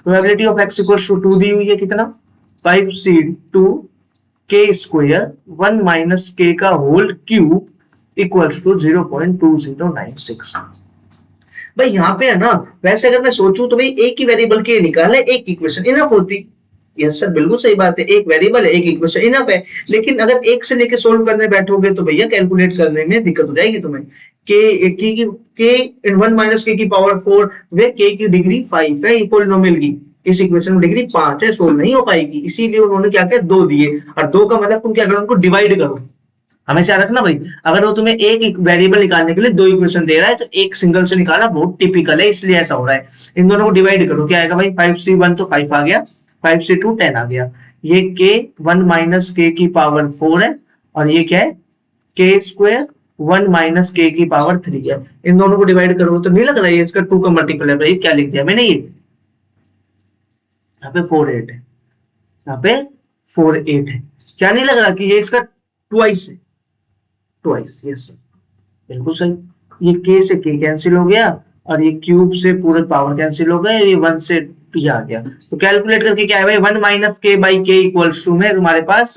Probability of x equals to 2 दी हुई है कितना? 5c2 k square 1 minus k का होल क्यूब इक्वल्स टू 0.2096। भाई यहाँ पे है ना, वैसे अगर मैं सोचूं तो भाई एक ही वेरिएबल के निकाले एक इक्वेशन इनफ होती। यस सर, बिल्कुल सही बात है। एक वेरिएबल है, एक इक्वेशन इनफ है। लेकिन अगर एक से लेके सोल्व करने बैठोगे तो भैया कैलकुलेट करने में दिक्कत हो जाएगी तुम्हें। के इन 1 माइनस के की पावर 4 वे के की डिग्री 5 है पॉलिनोमियल की। इस इक्वेशन में डिग्री 5 है, सोल्व नहीं हो पाएगी। इसीलिए उन्होंने क्या किया? 2 दिए। और 2 का मतलब तुम क्या करो? उनको डिवाइड करो। हमेशा रखना भाई, अगर वो तुम्हें एक वेरिएबल निकालने के लिए 2 इक्वेशन दे रहा है तो एक सिंगल से निकालना बहुत टिपिकल है, इसलिए ऐसा हो रहा है। इन दोनों को डिवाइड करो, क्या आएगा भाई? 5c1 तो 5 आ गया, 5c2 10 आ गया। ये k 1 माइनस के की पावर 4 है और ये क्या है? के स्क्वायर 1 माइनस के की पावर 3 है। इन दोनों को डिवाइड करोगे तो नहीं लग रहा है इसका 2 का मल्टीपल है भाई? क्या लिख दिया मैंने? ये यहाँ पे 4 8 है, यहाँ पे 4 8 है। क्या नहीं लग रहा कि ये इसका ट्वाइस है? ट्वाइस, यस बिल्कुल सही। ये k से k कैंसिल हो गया और ये क्यूब से पूरे पावर कैंसिल हो गए, ये 1 से p आ गया। तो कैलकुलेट करके क्या है भाई? 1 माइनस के बाई के इक्वल्स टू में तुम्हारे पास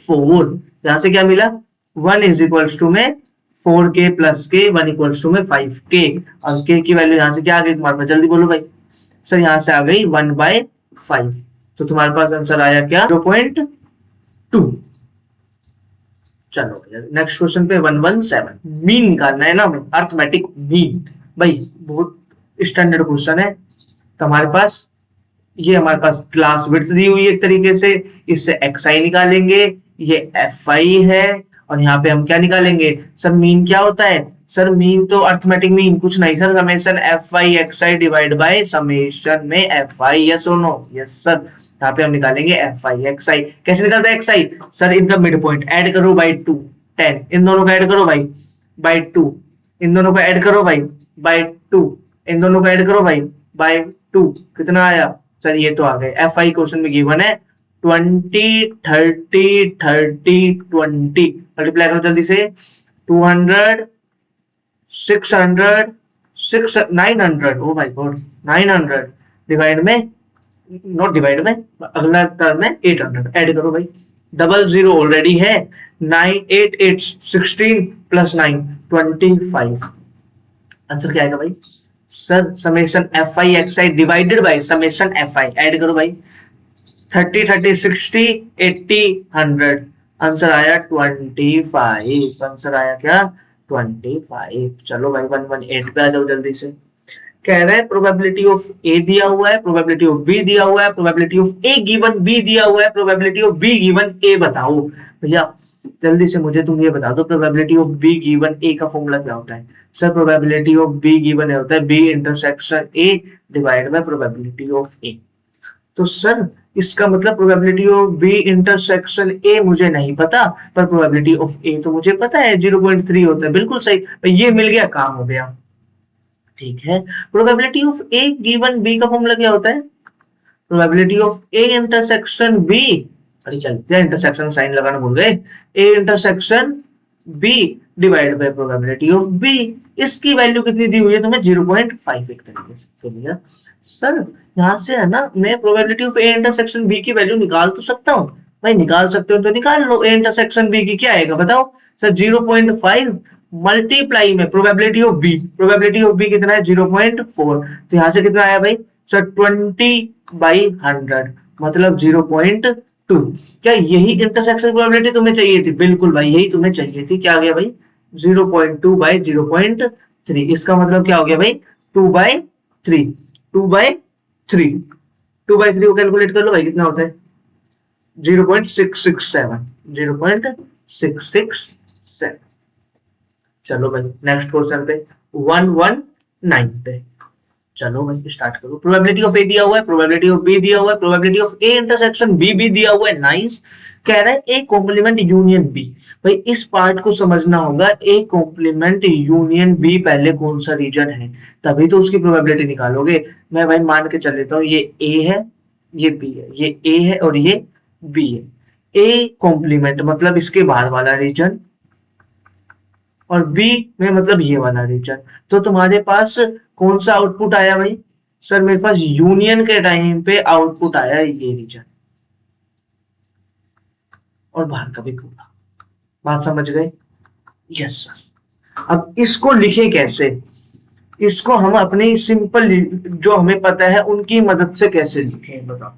4। यहां से क्या मिला? 1 इज इक्वल्स टू में 4k प्लस के 1 इक्वल्स टू में 5k। और k की वैल्यू यहां से क्या आ गई तुम्हारे पास? जल्दी बोलो भाई। सर यहां से आ गई 1/5। तो तुम्हारे पास आंसर आया क्या? 0.2। चलो नेक्स्ट क्वेश्चन पे 117। मीन निकालना है ना हमें, अर्थमेटिक मीन। भाई बहुत स्टैंडर्ड क्वेश्चन है। तो हमारे पास ये हमारे पास क्लास विड्थ दी हुई है एक तरीके से, इससे xi निकालेंगे, ये fi है और यहाँ पे हम क्या निकालेंगे? सर मीन क्या होता है? सर मीन तो अर्थमेटिक मीन कुछ नहीं sir, summation fi xi divide by summation में fi। यस और नो? Yes sir. यहाँ पे हम निकालेंगे fi xi। कैसे निकलता है xi? सर इनका मिड पॉइंट ऐड करो बाय 2 10, इन दोनों को ऐड करो भाई बाय 2, इन दोनों को ऐड करो भाई बाय 2, इन दोनों को ऐड करो भाई बाय 2। कितना आया सर? ये तो आ गए। fi क्वेश्चन में गिवन है 20 30 30 20। मल्टीप्लाई करो जल्दी से। 200 600 900, ओ माय गॉड 900 डिवाइड में, नॉट डिवाइड में, अगला टर्म में 800 ऐड करो भाई। डबल जीरो ऑलरेडी है। 9 8 8 16 प्लस 9 25। आंसर क्या आएगा भाई? Sir summation fi xi divided by summation fi add करो भाई। 30 30 60 80 100। आंसर आया 25। आंसर आया क्या? 25। चलो भाई 118 पे आ जाओ जल्दी से। कह रहा है प्रोबेबिलिटी ऑफ ए दिया हुआ है, प्रोबेबिलिटी ऑफ बी दिया हुआ है, probability of A given B दिया हुआ है, probability of B given A बताओ। भैया जल्दी से मुझे तुम ये बता दो, probability of B given A का फॉर्मूला क्या होता है? Sir probability of B given A होता है B intersection A divide by probability of A. तो सर इसका मतलब probability of B intersection A मुझे नहीं पता, पर प्रोबेबिलिटी ऑफ ए तो मुझे पता है 0.3 होता है। बिल्कुल सही, ये मिल गया, काम हो गया। ठीक है, probability of A given B का फॉर्मूला क्या होता है? Probability of A intersection B, अरे क्या इंटरसेक्शन साइन लगाना भूल गए, A intersection B divide by probability of B. इसकी वैल्यू कितनी दी हुई है तुम्हें? 0.5 एक तरीके से। तो भैया सर यहाँ से है ना, मैं probability of A intersection B की वैल्यू निकाल तो सकता हूँ। भाई निकाल सकते हो तो निकाल लो। ए इंटरसेक्शन बी की क्या आएगा बताओ? सर 0.5 मल्टीप्लाई में probability of B, probability of B कितना है? 0.4। तो यहाँ से कितना आया भाई? सर 20/100 मतलब 0.2। क्या यही इंटरसेक्शन प्रोबेबिलिटी तुम्हें चाहिए थी? बिल्कुल भाई यही तुम्हें चाहिए थी। क्या आ गया भाई? 0.2/0.3। इसका मतलब क्या हो गया भाई? 2/3। 2/3 2/3 को कैलकुलेट कर लो भाई, कितना होता है? 0.667। 0.667। चलो भाई नेक्स्ट क्वेश्चन पे 119 पे चलो भाई स्टार्ट करो। प्रोबेबिलिटी ऑफ ए दिया हुआ है, प्रोबेबिलिटी ऑफ बी दिया हुआ है, probability of A intersection B भी दिया हुआ है। नाइस। कह रहा है ए कॉम्प्लीमेंट यूनियन बी। भाई इस पार्ट को समझना होगा, ए कॉम्प्लीमेंट यूनियन बी पहले कौन सा रीजन है, तभी तो उसकी प्रोबेबिलिटी निकालोगे। मैं भाई मान के चल लेता हूँ ये ए है, ये बी है, ये ए है और ये बी है। ए कॉम्प्लीमेंट मतलब इसके बाहर वाला रीजन, और बी में मतलब ये वाला रीजन। तो तुम्हारे पास कौन सा आउटपुट आया भाई? सर मेरे पास यूनियन के टाइम पे आउटपुट आया ये रीजन और बाहर का भी पूरा। बात समझ गए? Yes sir. अब इसको लिखे कैसे? इसको हम अपनी सिंपल जो हमें पता है उनकी मदद से कैसे लिखें बताओ?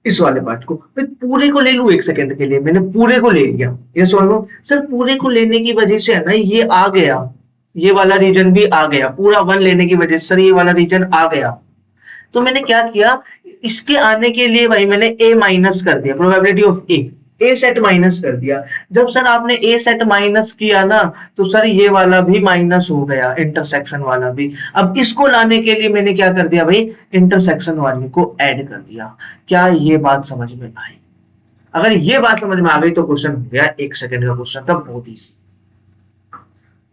इस वाले पार्ट को मैं पूरे को ले लूं एक सेकंड के लिए, मैंने पूरे को ले लिया। ये सुन लो सर, पूरे को लेने की वजह से है ना ये आ गया, ये वाला रीजन भी आ गया। पूरा 1 लेने की वजह से सर ये वाला रीजन आ गया। तो मैंने क्या किया, इसके आने के लिए भाई मैंने ए माइनस कर दिया, probability of A set minus कर दिया। जब सर आपने ए सेट माइनस किया ना, तो सर ये वाला भी माइनस हो गया, इंटरसेक्शन वाला भी। अब इसको लाने के लिए मैंने क्या कर दिया भाई, इंटरसेक्शन वाले को ऐड कर दिया। क्या ये बात समझ में आई? अगर ये बात समझ में आ गई तो क्वेश्चन हो गया 1 सेकंड का क्वेश्चन था, बहुत ही।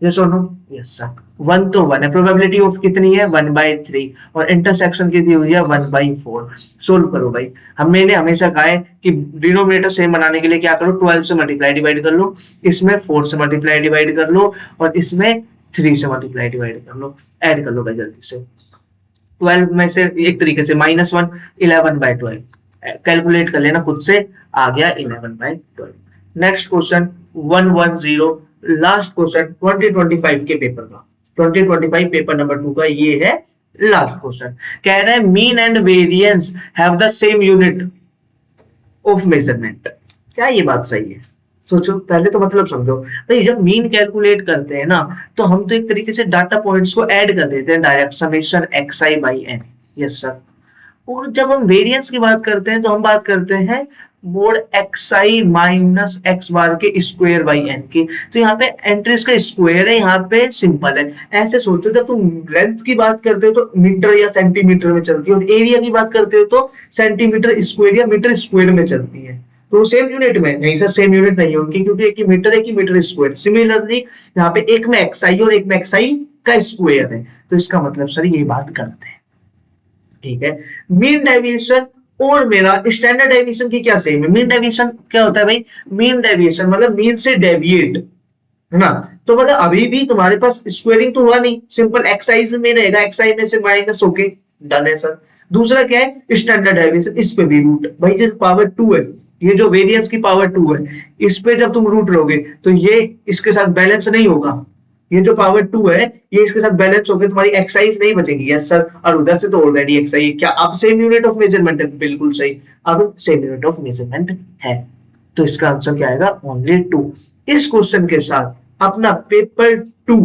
यस और नो? Yes sir. 1 तो 1 है, प्रोबेबिलिटी ऑफ कितनी है? 1/3 और इंटरसेक्शन की दी हुई है 1/4। सोल्व करो भाई। मैंने हमेशा कहा है कि डिनोमिनेटर सेम बनाने के लिए क्या करो, 12 से मल्टीप्लाई डिवाइड कर लो, इसमें 4 से मल्टीप्लाई डिवाइड कर लो और इसमें 3 से मल्टीप्लाई डिवाइड कर लो। ऐड कर लो भाई जल्दी से। 12 में से एक तरीके से -1, 11/12 कैलकुलेट कर लेना खुद से, आ गया 11/12। नेक्स्ट क्वेश्चन 110, लास्ट क्वेश्चन 2025 के पेपर का, 2025 पेपर नंबर 2 का ये है लास्ट क्वेश्चन। कह रहा है mean and variance have the same unit of measurement. क्या ये बात सही है? सोचो पहले तो मतलब समझो भाई, जब मीन कैलकुलेट करते हैं ना तो हम तो एक तरीके से डाटा पॉइंट्स को ऐड कर देते हैं direct, summation xi/n। Yes sir. और जब हम वेरिएंस की बात करते हैं तो हम बात करते हैं मोड xi माइनस x बार के स्क्वायर बाई n की। तो यहाँ पे एंट्रीज का स्क्वायर है, यहाँ पे सिंपल है। ऐसे सोचो जब तुम लेंथ की बात करते हो तो मीटर या सेंटीमीटर में चलती है, और एरिया की बात करते हो तो सेंटीमीटर स्क्वायर या मीटर स्क्वायर में चलती है। तो सेम यूनिट में नहीं सर, सेम यूनिट नहीं होगी, क्योंकि एक ही मीटर स्क्वायर। सिमिलरली यहाँ पे एक में xi और एक में xi का स्क्वायर है, तो इसका मतलब सर ये बात गलत है। ठीक है, मीन डेविएशन और मेरा स्टैंडर्ड डेविएशन की क्या सेम है? मीन डेविएशन क्या होता है भाई? मीन डेविएशन मतलब मीन से डेविएट है ना। तो मतलब अभी भी तुम्हारे पास स्क्वायरिंग तो हुआ नहीं, सिंपल एक्साइज में रहेगा, एक्साइज में से माइनस होके डन है सर। दूसरा क्या है? स्टैंडर्ड डेविएशन, इस पे भी रूट। भाई जो पावर 2 है, ये जो वेरिएंस की पावर 2 है, इस पे जब तुम रूट लोगे तो ये इसके साथ बैलेंस नहीं होगा। ये जो पावर 2 है ये इसके साथ बैलेंस होकर तुम्हारी एक्साइज नहीं बचेगी। Yes sir. और उधर से तो ऑलरेडी एक्साइज। क्या अब सेम यूनिट ऑफ मेजरमेंट है? बिल्कुल सही, अब सेम यूनिट ऑफ मेजरमेंट है। तो इसका आंसर क्या आएगा? ओनली 2। इस क्वेश्चन के साथ अपना पेपर 2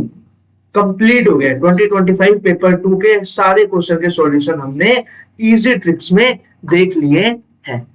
कंप्लीट हो गया। 2025 पेपर 2 के सारे क्वेश्चन के सॉल्यूशन हमने इजी ट्रिक्स में देख लिए हैं।